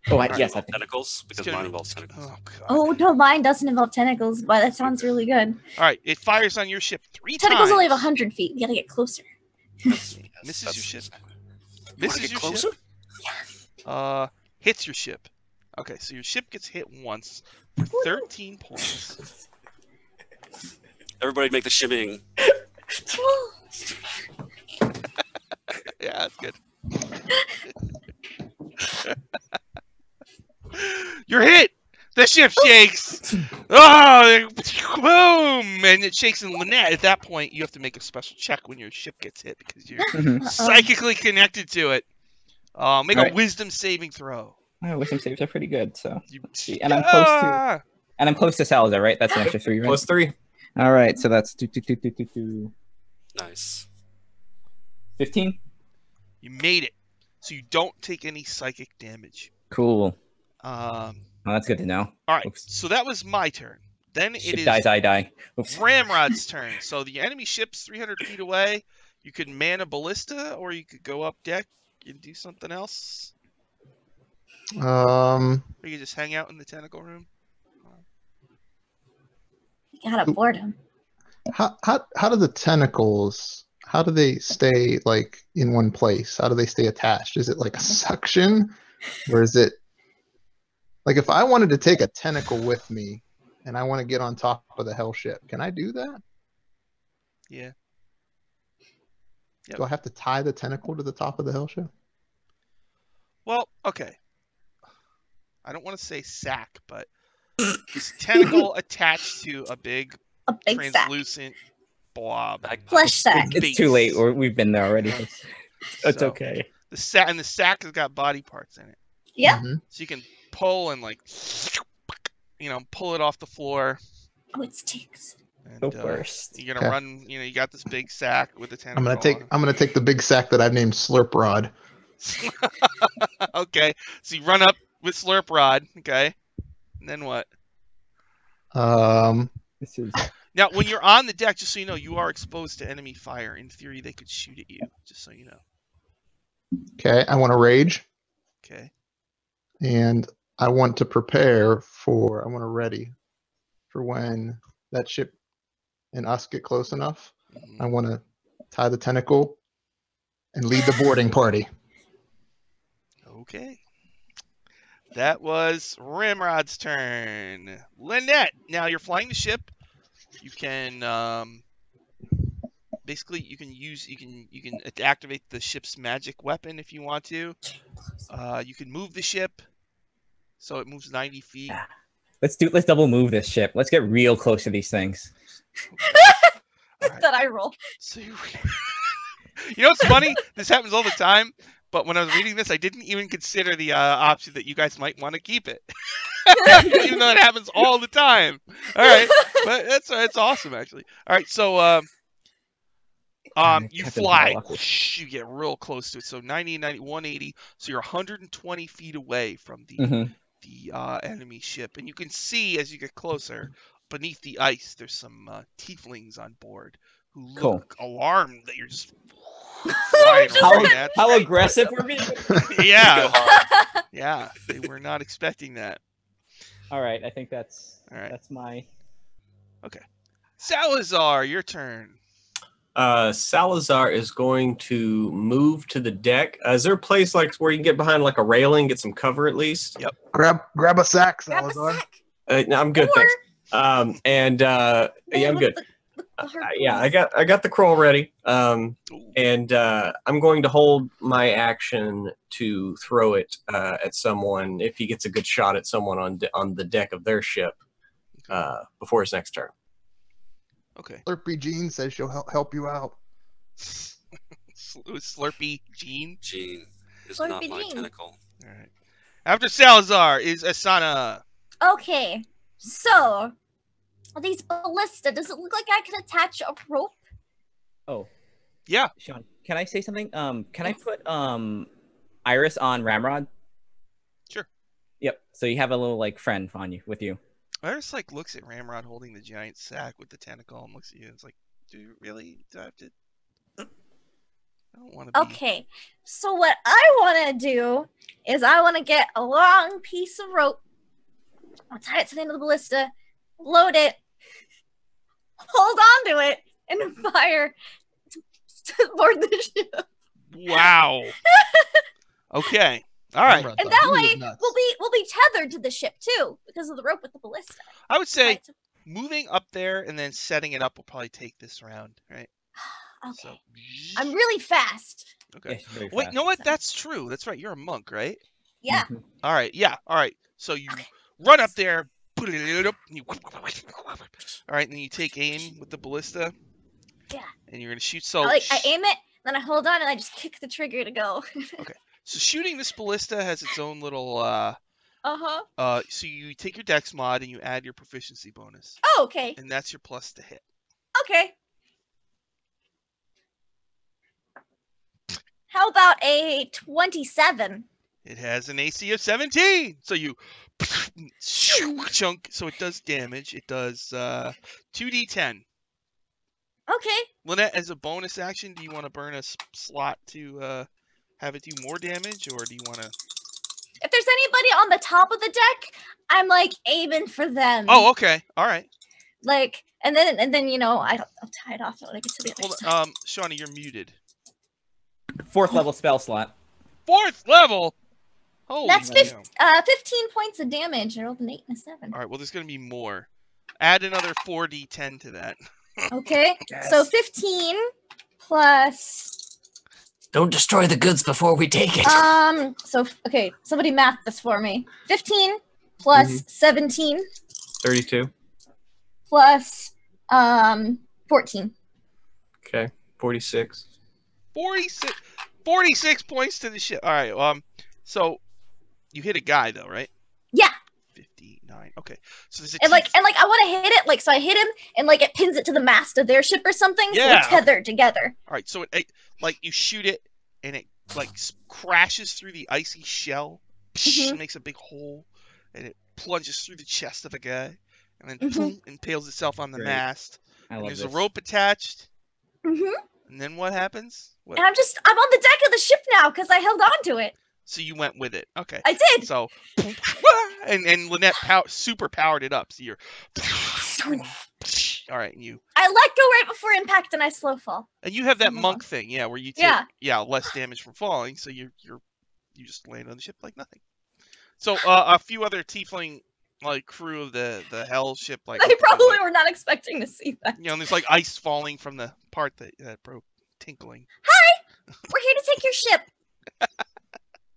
Oh, Alright. yes, I think. Tentacles? Because gonna mine be- involves tentacles. Oh god. Oh no, mine doesn't involve tentacles, but that sounds really good. All right. It fires on your ship 3 Tentacles times. only have 100 feet. We gotta get closer. Misses Misses your ship. You wanna Misses get your closer? ship. Hits your ship. Okay, so your ship gets hit once for 13 points. Everybody make the shimmying. Yeah, that's good. You're hit. The ship shakes. Oh, boom! And it shakes. And Lynette, at that point, you have to make a special check when your ship gets hit because you're Mhm. psychically connected to it. Make a Alright. wisdom saving throw. My wisdom saves are pretty good, so. You, See, and I'm close to Salazar, right? That's an extra 3, right? Plus 3. All right, so that's Nice. 15. You made it, so you don't take any psychic damage. Cool. All Oh, that's good to know. right, Oops. so that was my turn. Then Ship it is dies, I die. Oops. Ramrod's turn. So the enemy ship's 300 feet away. You could man a ballista, or you could go up deck and do something else. Or you could just hang out in the tentacle room. We gotta board them. How do the tentacles? How do they stay like in one place? How do they stay attached? Is it like a suction, Or is it like if I wanted to take a tentacle with me and I want to get on top of the hell ship, can I do that? Yeah. Yep. Do I have to tie the tentacle to the top of the hell ship? Well, okay. I don't want to say sack, but this tentacle attached to a big A big sack. translucent blob. Flesh sack. It's too late, or we've been there already. It's So, okay. The sack has got body parts in it, Yep. Mhm. so you can pull and like, pull it off the floor. Oh, it sticks. And, The worst. You're gonna Okay. run. You got this big sack with a I'm tentacle. gonna take the big sack that I've named Slurp Rod. Okay, so you run up with Slurp Rod. Okay, and then what? This is Now, when you're on the deck, just so you know, you are exposed to enemy fire. In theory, they could shoot at you. Just so you know. Okay, I want to rage, Okay. and I want to I want to ready for when that ship and us get close enough. Mhm. I want to tie the tentacle and lead the boarding party. Okay. That was Ramrod's turn. Lynette, now you're flying the ship. You can basically you can activate the ship's magic weapon if you want to. You can move the ship so it moves 90 feet. let's double move this ship. Let's get real close to these things. All right. That I roll. So you know what's funny? This happens all the time. But when I was reading this, I didn't even consider the option that you guys might want to keep it, even though it happens all the time. All right, but it's awesome actually. All right, so you Captain fly, Harlock. whoosh, you get real close to it. So 90, 180. So you're 120 feet away from the Mhm. enemy ship, and you can see as you get closer beneath the ice. There's some tieflings on board who look alarmed that you're just flying right at them. How aggressive we're being? Yeah. Go hard. Yeah, they were not expecting that. All right, I think that's All right. that's my. Salazar, your turn. Salazar is going to move to the deck. Is there a place like where you can get behind like a railing, get some cover at least? Yep. Grab a sack, Grab a Salazar. sack. No, I'm good, Or- thanks. Yeah, I'm good. Yeah, I got the crawl ready. And I'm going to hold my action to throw it at someone if he gets a good shot at someone on the deck of their ship before his next turn. Okay. Slurpy Jean says she'll help you out. Slurpy Jean. Gene is Slurpy not my Gene. tentacle. All right. After Salazar is Asana. Okay, so these ballista. Does it look like I can attach a rope? Oh, Yeah. Sean, can I say something? Can I Yes. put Iris on Ramrod? Sure. Yep. So you have a little like friend on you with you. Iris like looks at Ramrod holding the giant sack with the tentacle and looks at you and it's like, do you really have to? I don't want to be. Okay, so what I want to do is I want to get a long piece of rope. I'll tie it to the end of the ballista, load it, hold on to it, and fire to board the ship. Wow. Okay. All right. Ramrod And thought that he was way nuts. we'll be tethered to the ship too because of the rope with the ballista. I would say Right. moving up there and then setting it up will probably take this round, right? Okay. So, I'm really fast. okay. Yeah, she's very Wait, fast. you know what? That's true. That's right. You're a monk, right? Yeah. Mhm. All right. Yeah. All right. So you run up there, put it up, and you. All right, and then you take aim with the ballista. Yeah. And you're gonna shoot. So I aim it, then I hold on and I just kick the trigger to go. So shooting this ballista has its own little. Uh-huh. So you take your dex mod and you add your proficiency bonus, Oh, okay. and that's your plus to hit. Okay. How about a 27? It has an AC of 17. So you chunk. So it does damage. It does 2d10. Okay. Lynette, as a bonus action, do you want to burn a slot to have it do more damage, or do you want to? If there's anybody on the top of the deck, I'm like aiming for them. Oh, okay. All right. Like, and then I'll tie it off when I get to the other Hold side. on. Shawnee, you're muted. 4th level spell slot. 4th level. Holy That's cow. 15 points of damage. I rolled an 8 and a 7. All right, well, there's going to be more. Add another 4d10 to that. Okay, Yes. so 15 plus. Don't destroy the goods before we take it. So okay, somebody math this for me. 15 plus 17 32. plus 14. Okay. 46. 46 points to the ship. All right, so you hit a guy, though, right? Yeah. 59. Okay. So there's a And like I want to hit it, like, so I hit him and like it pins it to the mast of their ship or something, so Yeah, we're tethered together. All right, so it like you shoot it and it like crashes through the icy shell, makes a big hole, and it plunges through the chest of a guy, and then boom, impales itself on the Great. mast. I And love there's this. a rope attached. Mm-hmm. And then what happens? What? And I'm on the deck of the ship now because I held on to it. So you went with it. Okay. I did. So, and Lynette super powered it up. So you're, all right, and you I let go right before impact and I slow fall. have that Some of monk them. thing, yeah, where you take less damage from falling. So you just land on the ship like nothing. So a few other tiefling like crew of the hell ship like They probably were not expecting to see that. and there's like ice falling from the part that broke, tinkling. Hi, we're here to take your ship.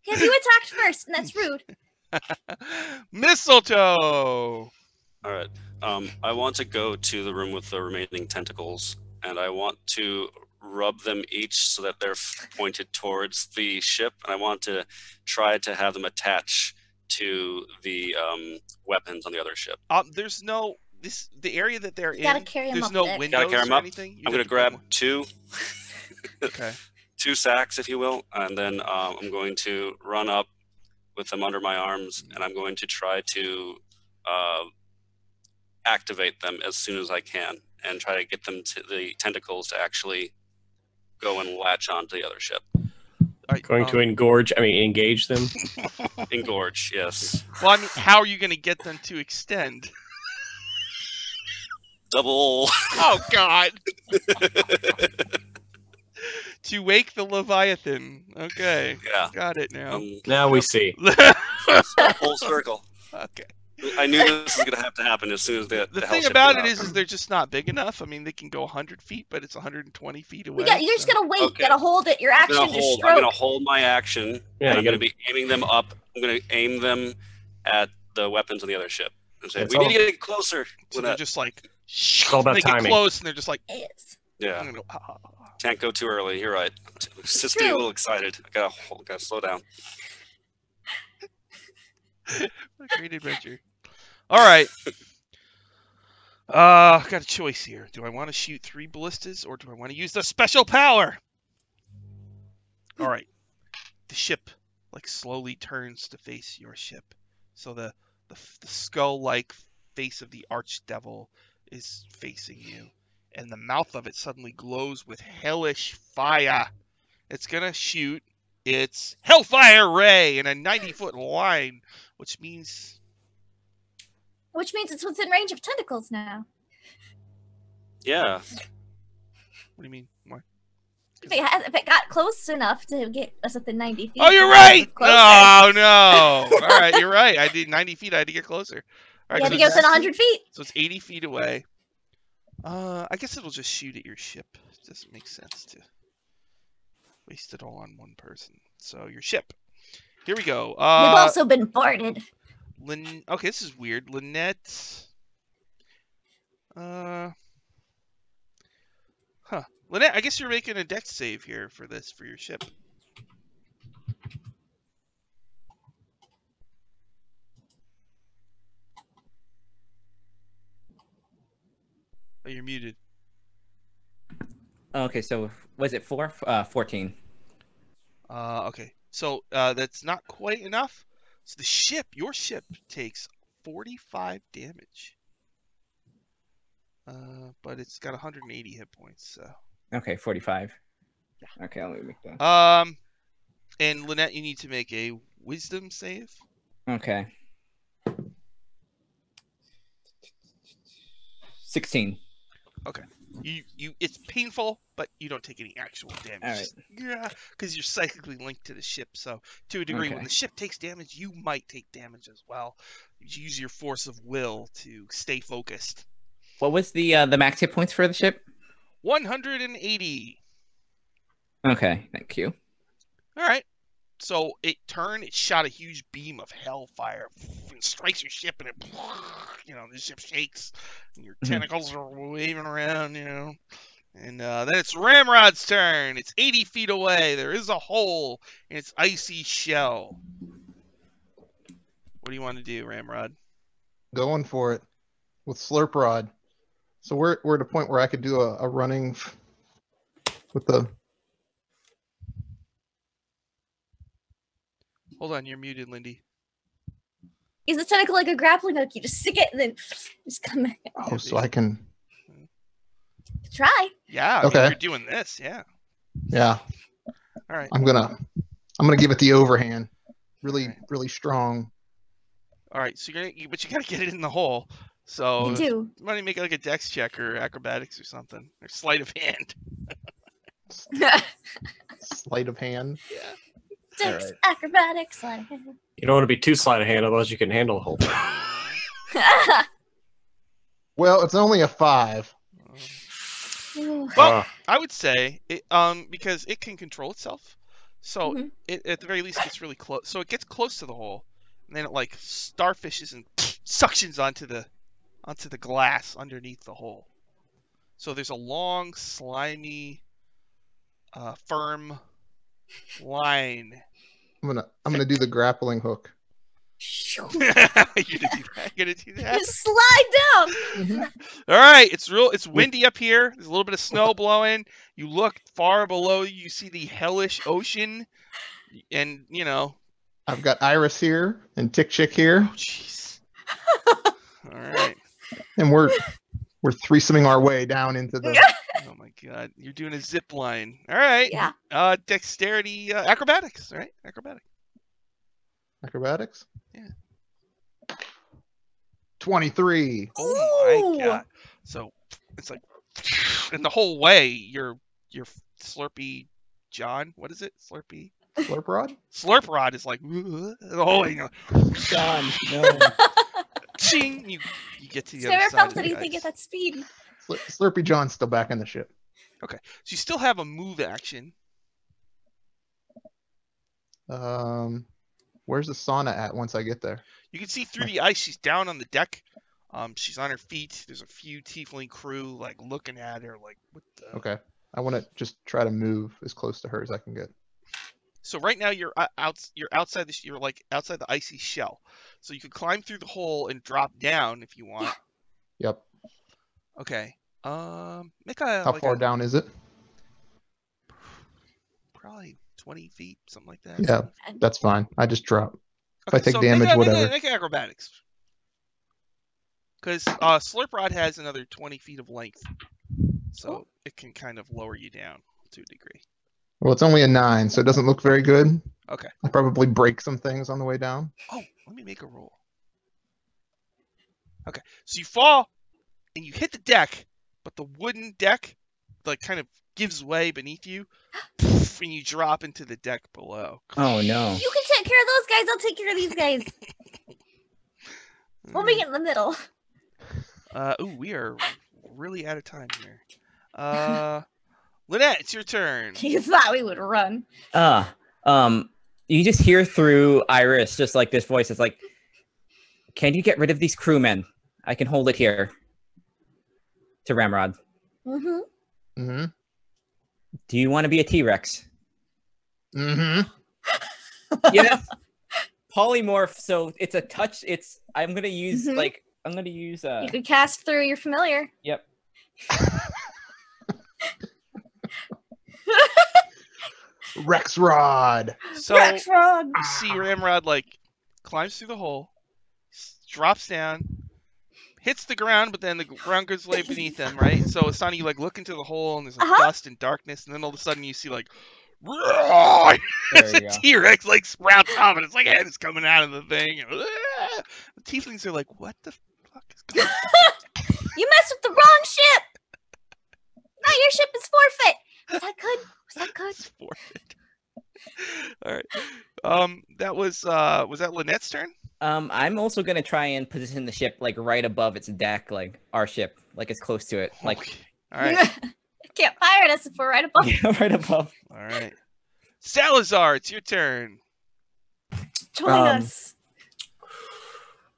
Because you attacked first, and that's rude. Mistletoe. All right. I want to go to the room with the remaining tentacles, and I want to rub them each so that they're pointed towards the ship, and I want to try to have them attach to the weapons on the other ship. There's no the area that they're You gotta in. carry 'em There's up no there. windows Gotta carry 'em or up. anything. I'm going to grab two. Okay. 2 sacks, if you will, and then I'm going to run up with them under my arms, and I'm going to try to activate them as soon as I can, and try to get them to the tentacles to actually go and latch onto the other ship. Going to engage them. Engorge, yes. Well, I mean, how are you going to get them to extend? Double. Oh God. To wake the Leviathan. Okay. Yeah. Got it now. Now we see. Full circle. Okay. I knew this was going to have to happen as soon as the The hell thing ship about came it out. is they're just not big enough. I mean, they can go 100 feet, but it's 120 feet away. You're just gonna wait. Okay. Gotta hold it. Your I'm action to going stroke. to hold my action. Yeah, and you I'm going to be aiming them up. I'm going to aim them at the weapons on the other ship. And say, It's we all- need to get closer. So they're just like, all about they get timing. close and they're just like, Is. Yeah. I'm gonna go, Can't go too early. You're right. Just getting a little excited. I gotta slow down. What a great adventure. All right. Got a choice here. Do I want to shoot 3 ballistas or do I want to use the special power? All right. The ship like slowly turns to face your ship. So the skull-like face of the archdevil is facing you, and the mouth of it suddenly glows with hellish fire. It's gonna shoot its Hellfire Ray in a 90-foot line, which means it's within range of tentacles now. Yeah. what do you mean? Why? If it got close enough to get us within 90 feet. Oh, you're then right! closer. Oh, no! All right, you're right. I did 90 feet. I had to get closer. All right, You had so to get it's- within 100 feet. So it's 80 feet away. I guess it'll just shoot at your ship. It doesn't make sense to waste it all on one person. So your ship. Here we go. We've also been boarded. Okay, this is weird. Lynette. Lynette, I guess you're making a dex save here for your ship. Oh, you're muted. Okay, so was it 4? 14. Okay. So that's not quite enough. So your ship takes 45 damage. But it's got 180 hit points. So. Okay, 45. Yeah. Okay, let me make that. And Lynette, you need to make a wisdom save. Okay. 16. Okay. it's painful, but you don't take any actual damage. All right. Yeah, because you're psychically linked to the ship. So to a degree, Okay. when the ship takes damage, you might take damage as well. You use your force of will to stay focused. What was the max hit points for the ship? 180. Okay, thank you. All right. So it shot a huge beam of hellfire and strikes your ship, and it, the ship shakes, and your tentacles are waving around, And then it's Ramrod's turn. It's 80 feet away. There is a hole in its icy shell. What do you want to do, Ramrod? Going for it with Slurp Rod. So we're at a point where I could do a running with the. Hold on, you're muted, Lindy. Is the tentacle like a grappling hook? You just stick it and then just come back. Oh, so I can. Try. Yeah, I Okay. mean, you're doing this, yeah. Yeah. All right. I'm gonna give it the overhand. Really, Alright. really strong. All right, so but you gotta get it in the hole. So You do. why don't you make like a dex check or acrobatics or something, or sleight of hand? Sleight of hand. Yeah. Dex, Alright. acrobatics, sleight of hand. You don't want to be too sleight of hand, otherwise you can handle the whole thing. Well, it's only a 5. Ooh. Well, I would say it, because it can control itself, so Mhm. it at the very least gets really close. So it gets close to the hole, and then it like starfishes and suctions onto the glass underneath the hole. So there's a long, slimy, firm line. I'm gonna do the grappling hook. You're gonna do that. Just slide down. All right, it's windy up here. There's a little bit of snow blowing. You look far below you see the hellish ocean, and I've got Iris here and Tick Chick here, oh jeez. All right. and we're threesoming our way down into the. Oh my god, you're doing a zip line. All right. Yeah. Dexterity, acrobatics, right? Acrobatics? Yeah. 23. Oh my Ooh. god. So it's like, and the whole way your Slurpy John, what is it? Slurpy Slurp Rod? Slurp Rod is like the whole way. John, no. Ching, you get to the It's other never side felt of the anything ice. at that speed. Slurpy John's still back in the ship. So you still have a move action. Where's the sauna at once I get there? You can see through the ice. She's down on the deck. She's on her feet. There's a few tiefling crew like looking at her like, what the? Okay. I want to just try to move as close to her as I can get. So right now you're outside you're like outside the icy shell. So you could climb through the hole and drop down if you want. Yep. Okay. Make a How like far a, down is it? probably 20 feet, something like that. Yeah, that's fine. I just drop. If I take so damage, whatever. Make acrobatics. Because Slurp Rod has another 20 feet of length, so it can kind of lower you down to a degree. Well, it's only a 9, so it doesn't look very good. Okay. I probably break some things on the way down. Oh, let me make a roll. Okay, so you fall and you hit the deck, but the wooden deck like kind of gives way beneath you, and you drop into the deck below. Oh no. You can take care of those guys. I'll take care of these guys. We'll meet in the middle. Ooh, we are really out of time here. Lynette, it's your turn. You thought we would run. You just hear through Iris just like this voice. It's like, can you get rid of these crewmen? I can hold it here. To Ramrod. Mm-hmm. Mm-hmm. Do you want to be a T-Rex? Mm-hmm. Yes. Polymorph, so it's a touch. I'm gonna use Mhm. You could cast through your familiar. Yep. Rex Rod. So Rex Rod. you see Ramrod like climbs through the hole, drops down, hits the ground, but then the ground goes lay beneath him, right? So it's not you like look into the hole and there's like dust and darkness, and then all of a sudden you see like There there's you a go. T-Rex like sprouts up and it's like head is coming out of the thing. And, the tieflings are like, what the fuck is going on? You messed with the wrong ship. No, your ship is forfeit. Was that good? Was that good? It's forfeit. All right. That was that Lynette's turn? I'm also gonna try and position the ship like right above its deck, like our ship, like as close to it, like Okay. All right. Can't fire at us if we're right above. yeah, right above. All right. Salazar, it's your turn. Join us.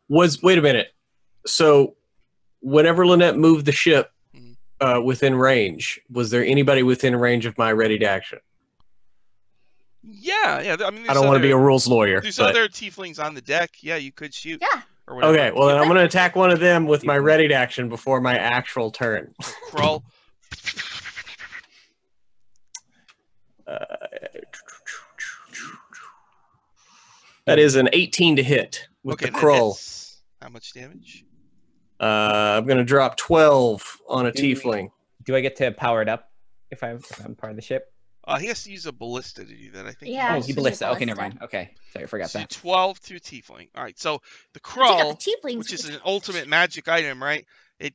Wait a minute. So, whenever Lynette moved the ship within range, was there anybody within range of my ready to action? Yeah. I mean, I don't want to be a rules lawyer. There's but... other tieflings on the deck. Yeah, you could shoot. Yeah. Or whatever. Okay, well then I'm going to attack one of them with my ready to action before my actual turn. Crawl. That is an 18 to hit with the crawl. How much damage? I'm going to drop 12 on a tiefling. Do I get to power it up if I'm part of the ship? He has to use a ballista to do that, I think. Yeah. Oh, he ballista. Okay, never mind. Okay, sorry, I forgot So that. 12 to tiefling. All right, so the I crawl, got the tieflings which is with an ultimate magic item, right? It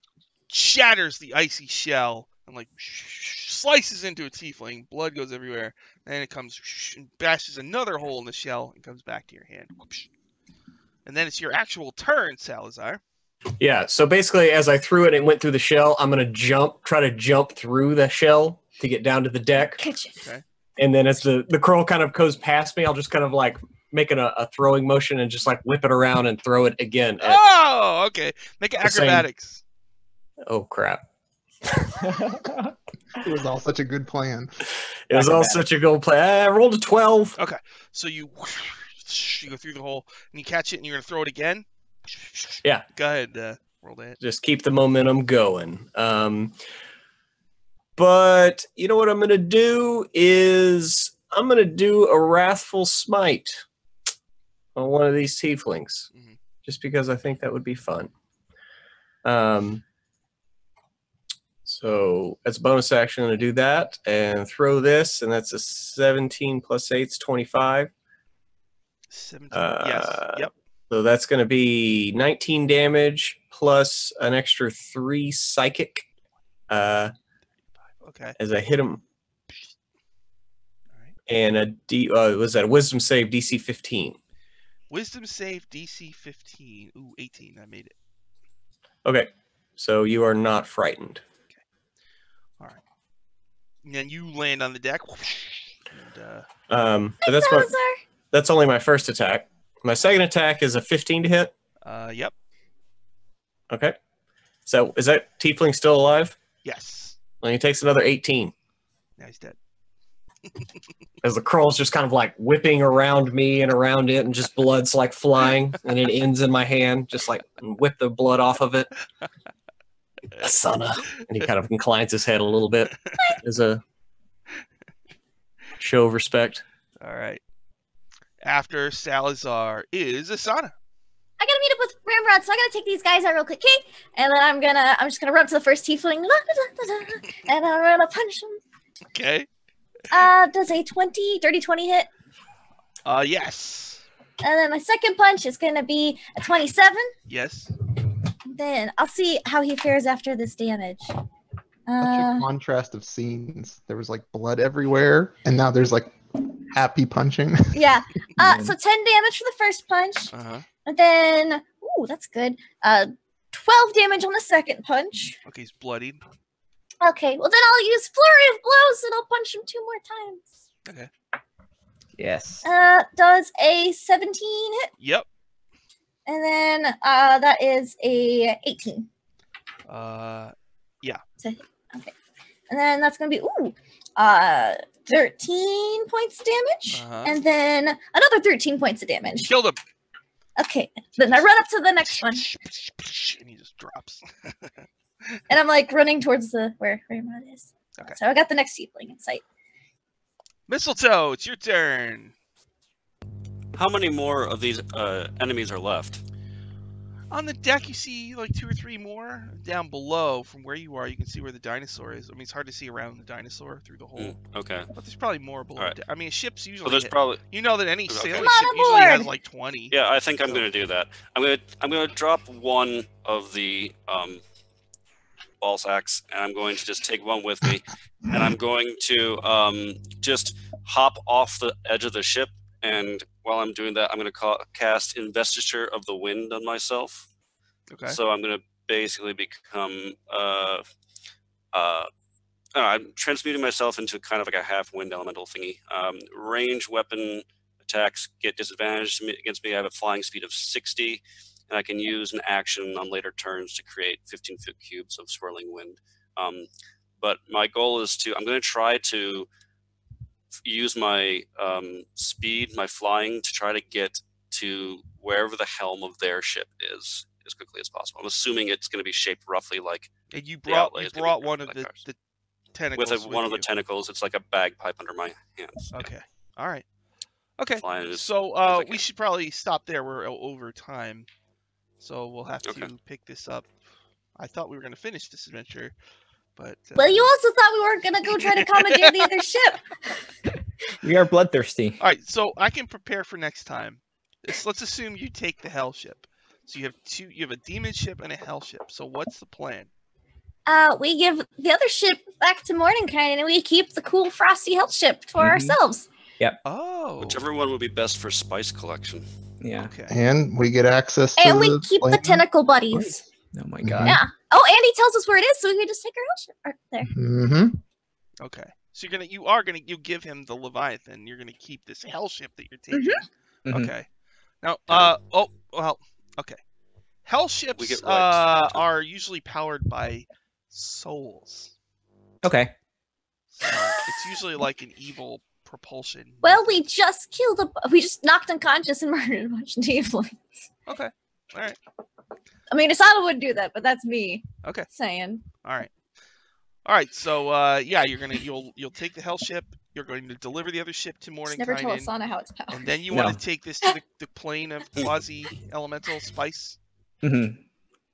shatters the icy shell and like slices into a tiefling. Blood goes everywhere. Then it comes and bashes another hole in the shell and comes back to your hand. And then it's your actual turn, Salazar. Yeah, so basically as I threw it and went through the shell, I'm going to try to jump through the shell to get down to the deck. Okay. And then as the crow kind of goes past me, I'll just kind of like making a throwing motion and just like whip it around and throw it again. Oh, okay. Make it acrobatics. Oh, crap. It was all such a good plan. It was all such a good plan. I rolled a 12. Okay, so you go through the hole and you catch it and you're going to throw it again? Yeah. Go ahead, roll that. Just keep the momentum going. But you know what I'm going to do is I'm going to do a Wrathful Smite on one of these tieflings. Mhm. Just because I think that would be fun. So as a bonus action, I'm going to do that and throw this, and that's a 17 plus 8 is 25. 17. Yes. Yep. So that's going to be 19 damage plus an extra 3 psychic. Okay. As I hit him. All right. And was that a wisdom save DC 15? Wisdom save DC 15. Ooh, 18. I made it. Okay. So you are not frightened. All right. And then you land on the deck. And, but that's only my first attack. My second attack is a 15 to hit. Yep. Okay. So is that tiefling still alive? Yes. Well, he takes another 18. Now he's dead. As the crawl's just kind of like whipping around me and around it, and just blood's like flying, and it ends in my hand, just like whip the blood off of it. Asana. And he kind of inclines his head a little bit as a show of respect. All right. After Salazar is Asana. I gotta meet up with Ramrod, so I gotta take these guys out real quick, okay? And then I'm just gonna run up to the first tiefling, and I'm gonna punch him. Okay. Does a dirty 20 hit? Yes. And then my second punch is gonna be a 27. Yes. Then I'll see how he fares after this damage. Such a contrast of scenes. There was like blood everywhere, and now there's like happy punching. Yeah. So 10 damage for the first punch. Uh-huh. And then, ooh, that's good. 12 damage on the second punch. Okay, he's bloodied. Okay, well then I'll use Flurry of Blows and I'll punch him 2 more times. Okay. Yes. Does a 17 hit? Yep. And then that is a 18. Yeah. Okay. And then that's gonna be 13 points of damage. Uh-huh. And then another 13 points of damage. Killed him. Okay. Then I run up to the next one. And he just drops. And I'm like running towards where Raymond is. Okay. So I got the next tiefling in sight. Mistletoe, it's your turn. How many more of these enemies are left? On the deck, you see like 2 or 3 more. Down below, from where you are, you can see where the dinosaur is. I mean, it's hard to see around the dinosaur through the hole. Okay. But there's probably more below. Right. I mean, ships usually. Well, there's probably. You know that any Okay. sailing Come on ship usually aboard. has like 20. Yeah, I think I'm going to do that. I'm going to drop one of the boss axe, and I'm going to just take one with me, and I'm going to just hop off the edge of the ship. And while I'm doing that, I'm going to cast Investiture of the Wind on myself. Okay. So I'm going to basically become I'm transmuting myself into kind of like a half wind elemental thingy. Range weapon attacks get disadvantaged against me. I have a flying speed of 60, and I can use an action on later turns to create 15-foot cubes of swirling wind. But my goal is I'm going to try to use my speed, my flying, to try to get to wherever the helm of their ship is as quickly as possible. I'm assuming it's going to be shaped roughly like. And you brought one of the tentacles with one of the tentacles. It's like a bagpipe under my hands. Okay. All right. Okay. Flying So we should probably stop there. We're over time, so we'll have to pick this up. I thought we were going to finish this adventure, but well, you also thought we weren't going to go try to commandeer the other ship. We are bloodthirsty. All right. So I can prepare for next time. Let's assume you take the hell ship. So you have two. You have a demon ship and a hell ship. So what's the plan? We give the other ship back to Mordenkainen, and we keep the cool frosty hell ship for ourselves. Yep. Oh. Whichever one would be best for spice collection. Yeah. Okay. And we get access to And we keep the tentacle buddies. Oh my god. Yeah. Oh, and he tells us where it is, so we can just take our hell ship right there. Mm-hmm. Okay. So you give him the Leviathan. You're gonna keep this hell ship that you're taking. Mhm. Okay. Now, okay. Hell ships are usually powered by souls. Okay. So it's usually like an evil propulsion. Well, we just knocked unconscious and murdered a bunch of tieflings. Okay. All right. I mean, Asada wouldn't do that, but that's me. Okay. Saying. All right. So you'll take the hell ship. You're going to deliver the other ship to Just never tell Mordenkainen, Asana how it's powered. and then you want to take this to the plane of quasi elemental spice. Mm-hmm.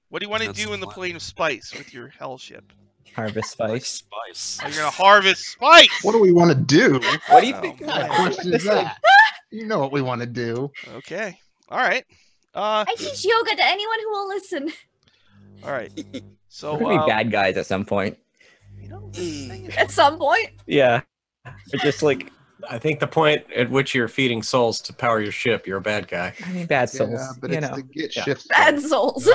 What do you want to That's do in the fun. plane of spice with your hell ship? Harvest spice. Spice. Oh, you're gonna harvest spice. What do we want to do? What do you Oh, think? What kind of man. question is that? You know what we want to do. Okay. All right. I teach yoga to anyone who will listen. All right. So We're gonna be bad guys at some point. you know, the thing is, At some point. Yeah. Or just like, I think the point at which you're feeding souls to power your ship, you're a bad guy. I mean, bad souls. Yeah, but you it's know, to get Yeah. shifts. Bad souls.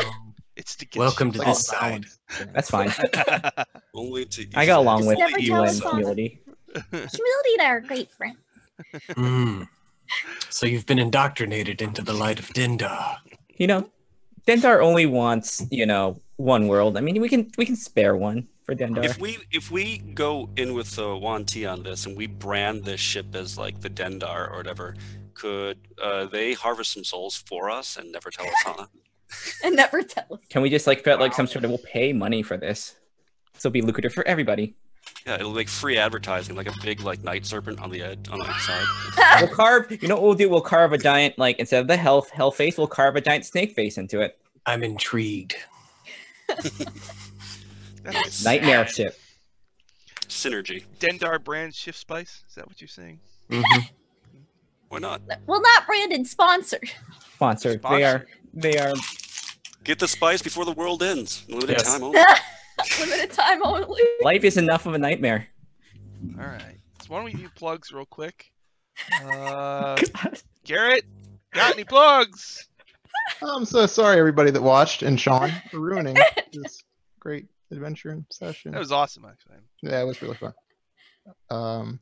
it's to get Welcome to you- this side. that's fine. Only to I got along Just with never you tell and us on. humility. Humility and I are great friends. Mm. So you've been indoctrinated into the light of Dindar. You know, Dendar only wants, one world. I mean, we can spare one for Dendar. If we go in with the Yuan Ti on this and we brand this ship as like the Dendar or whatever, could they harvest some souls for us and never tell us how? And never tell us. Can we just like put like some sort of, we'll pay money for this, so it'll be lucrative for everybody. Yeah, it'll make free advertising, like a big like night serpent on the side. We'll carve. You know what we'll do? We'll carve a giant, like, instead of the hell face, we'll carve a giant snake face into it. I'm intrigued. That's Nightmare ship. Synergy. Dendar brand shift spice. Is that what you're saying? Mm-hmm. Why not? Well, not branded, sponsored. Sponsored. They are. Get the spice before the world ends. Limited Yes. time only. Limited time only. Life is enough of a nightmare. All right. So why don't we do plugs real quick? Garrett, got any plugs? I'm so sorry, everybody that watched, and Sean for ruining this great adventure and session. That was awesome, actually. Yeah, it was really fun.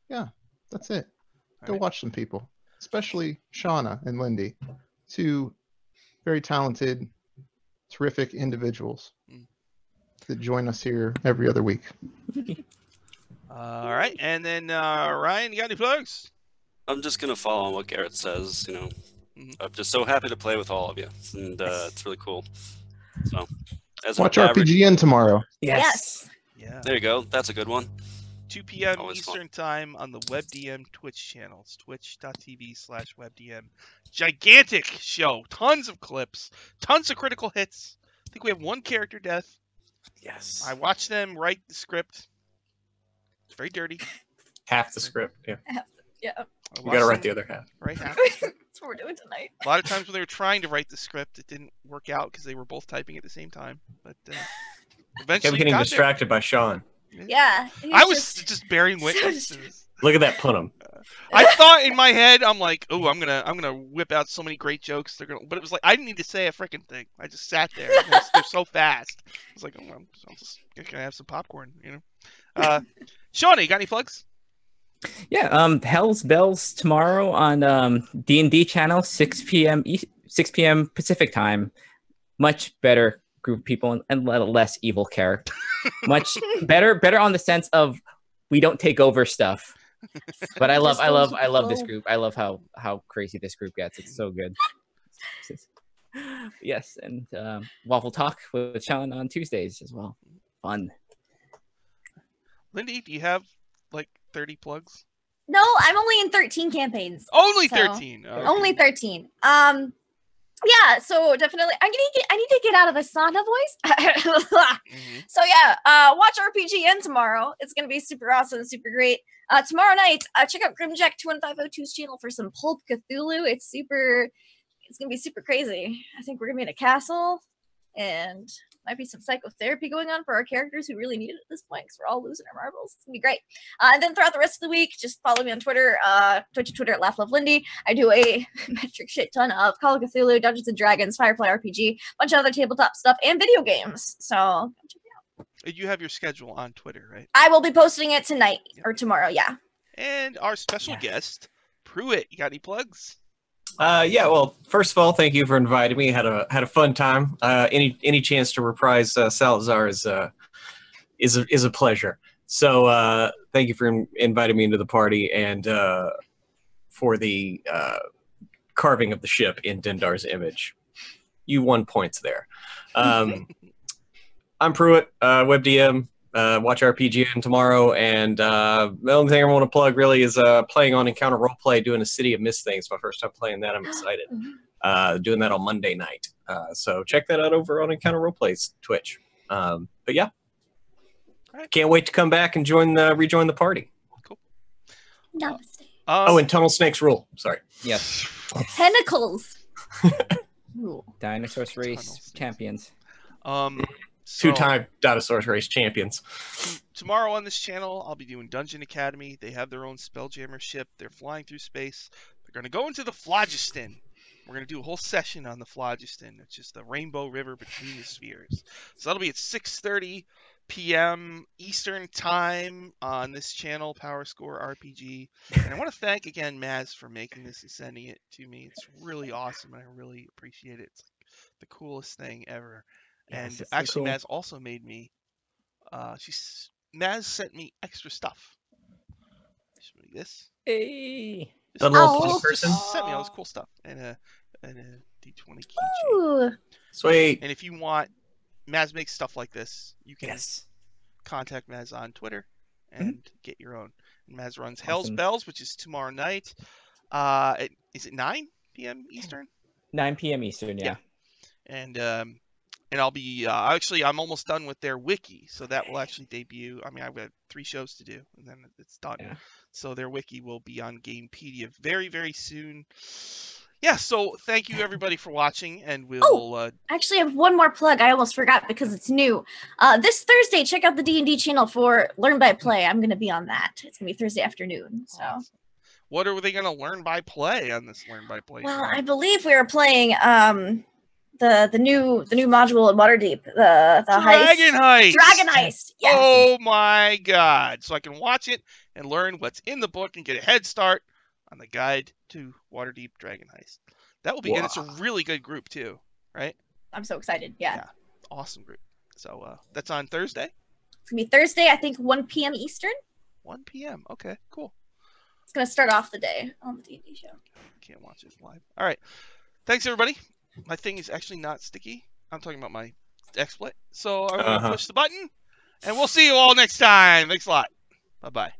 Yeah, that's it. Go Alright. watch some people, especially Shauna and Lindy, two very talented, terrific individuals Mm. that join us here every other week. All right, and then Ryan, you got any plugs? I'm just gonna follow on what Garrett says. Mhm. I'm just so happy to play with all of you, and it's really cool. So, as an Watch average- RPGN tomorrow. Yes. Yeah. There you go. That's a good one. 2 p.m. Always Eastern Time on the WebDM Twitch channels, twitch.tv/WebDM. Gigantic show. Tons of clips. Tons of critical hits. I think we have one character death. Yes. I watched them write the script. It's very dirty. Half the script. Yeah. Yeah. I You watched gotta write them the other half. write half. That's what we're doing tonight. A lot of times when they were trying to write the script, it didn't work out because they were both typing at the same time. But Eventually, getting got there. distracted by Sean. Yeah. he's I was just bearing so witness to this. Look at that Punim. I thought in my head, I'm like, oh, I'm gonna whip out so many great jokes. But it was like I didn't need to say a freaking thing. I just sat there. They're so fast. I was like, oh, I'm just gonna have some popcorn, you know. Shawnee, got any plugs? Yeah, Hell's Bells tomorrow on D&D channel, 6 p.m. 6 p.m. Pacific time. Much better group of people and less evil character. Much better on the sense of we don't take over stuff. But I love this group. I love how crazy this group gets. It's so good. Yes, and Waffle Talk with Sean on Tuesdays as well. Fun. Lindy, do you have like 30 plugs? No, I'm only in 13 campaigns. Only So, 13. Okay. Only 13. Yeah, so definitely I need to get out of the sauna voice. So yeah, watch RPGN tomorrow. It's gonna be super awesome, super great. Tomorrow night, check out Grimjack21502's channel for some Pulp Cthulhu. It's gonna be super crazy. I think we're gonna be in a castle, and might be some psychotherapy going on for our characters who really need it at this point because we're all losing our marbles. It's gonna be great. And then throughout the rest of the week, just follow me on Twitter, Twitch and Twitter at LaughLoveLindy. I do a metric shit ton of Call of Cthulhu, Dungeons and Dragons, Firefly RPG, bunch of other tabletop stuff, and video games. So come check it out. You have your schedule on Twitter, right? I will be posting it tonight or tomorrow. Yeah. And our special guest, Pruitt. You got any plugs? Yeah, well, first of all, thank you for inviting me. Had a fun time. Any chance to reprise Salazar is a pleasure. So thank you for inviting me into the party and for the carving of the ship in Dendar's image. You won points there. I'm Pruitt, WebDM. Watch RPGN tomorrow, and the only thing I want to plug really is playing on Encounter Roleplay, doing a City of Mist thing. It's my first time playing that. I'm excited. Doing that on Monday night. So check that out over on Encounter Roleplay's Twitch. But yeah, can't wait to come back and rejoin the party. Cool. Namaste. And Tunnel Snakes rule. Sorry. Yes. Tentacles. Dinosaur Race champions. Two-time Dinosaur Race champions. Tomorrow on this channel, I'll be doing Dungeon Academy. They have their own Spelljammer ship. They're flying through space. They're going to go into the Phlogiston. We're going to do a whole session on the Phlogiston. It's just the rainbow river between the spheres. So that'll be at 6:30 p.m. Eastern Time on this channel, Power Score RPG. And I want to thank again Maz for making this and sending it to me. It's really awesome, and I really appreciate it. It's like the coolest thing ever. And Yes, actually, cool. Maz also made me. Maz sent me extra stuff. This. Hey. The little Oh. punk person. Just sent me all this cool stuff and a D20 keychain. Ooh. Sweet. And if you want, Maz makes stuff like this. You can Yes. contact Maz on Twitter and get your own. And Maz runs Awesome. Hell's Bells, which is tomorrow night. Is it 9 p.m. Eastern? 9 p.m. Eastern. Yeah. And I'll be I'm almost done with their wiki, so that will actually debut. I mean, I've got 3 shows to do, and then it's done. Yeah. So their wiki will be on Gamepedia very, very soon. Yeah. So thank you everybody for watching, and we'll. Actually, I have one more plug. I almost forgot because it's new. This Thursday, check out the D&D channel for Learn by Play. I'm going to be on that. It's going to be Thursday afternoon. So. Awesome. What are they going to learn by play on this Learn by Play? Well, show? I believe we are playing the new module in Waterdeep, the Dragon Heist. Dragon Heist. Yes. Oh my God! So I can watch it and learn what's in the book and get a head start on the guide to Waterdeep Dragon Heist. That will be, and it's a really good group too, right? I'm so excited. Yeah. Awesome group. So that's on Thursday. It's gonna be Thursday, I think 1 p.m. Eastern. 1 p.m. Okay, cool. It's gonna start off the day on the D&D show. Can't watch it live. All right. Thanks everybody. My thing is actually not sticky. I'm talking about my XSplit. So I'm gonna push the button, and we'll see you all next time. Thanks a lot. Bye bye.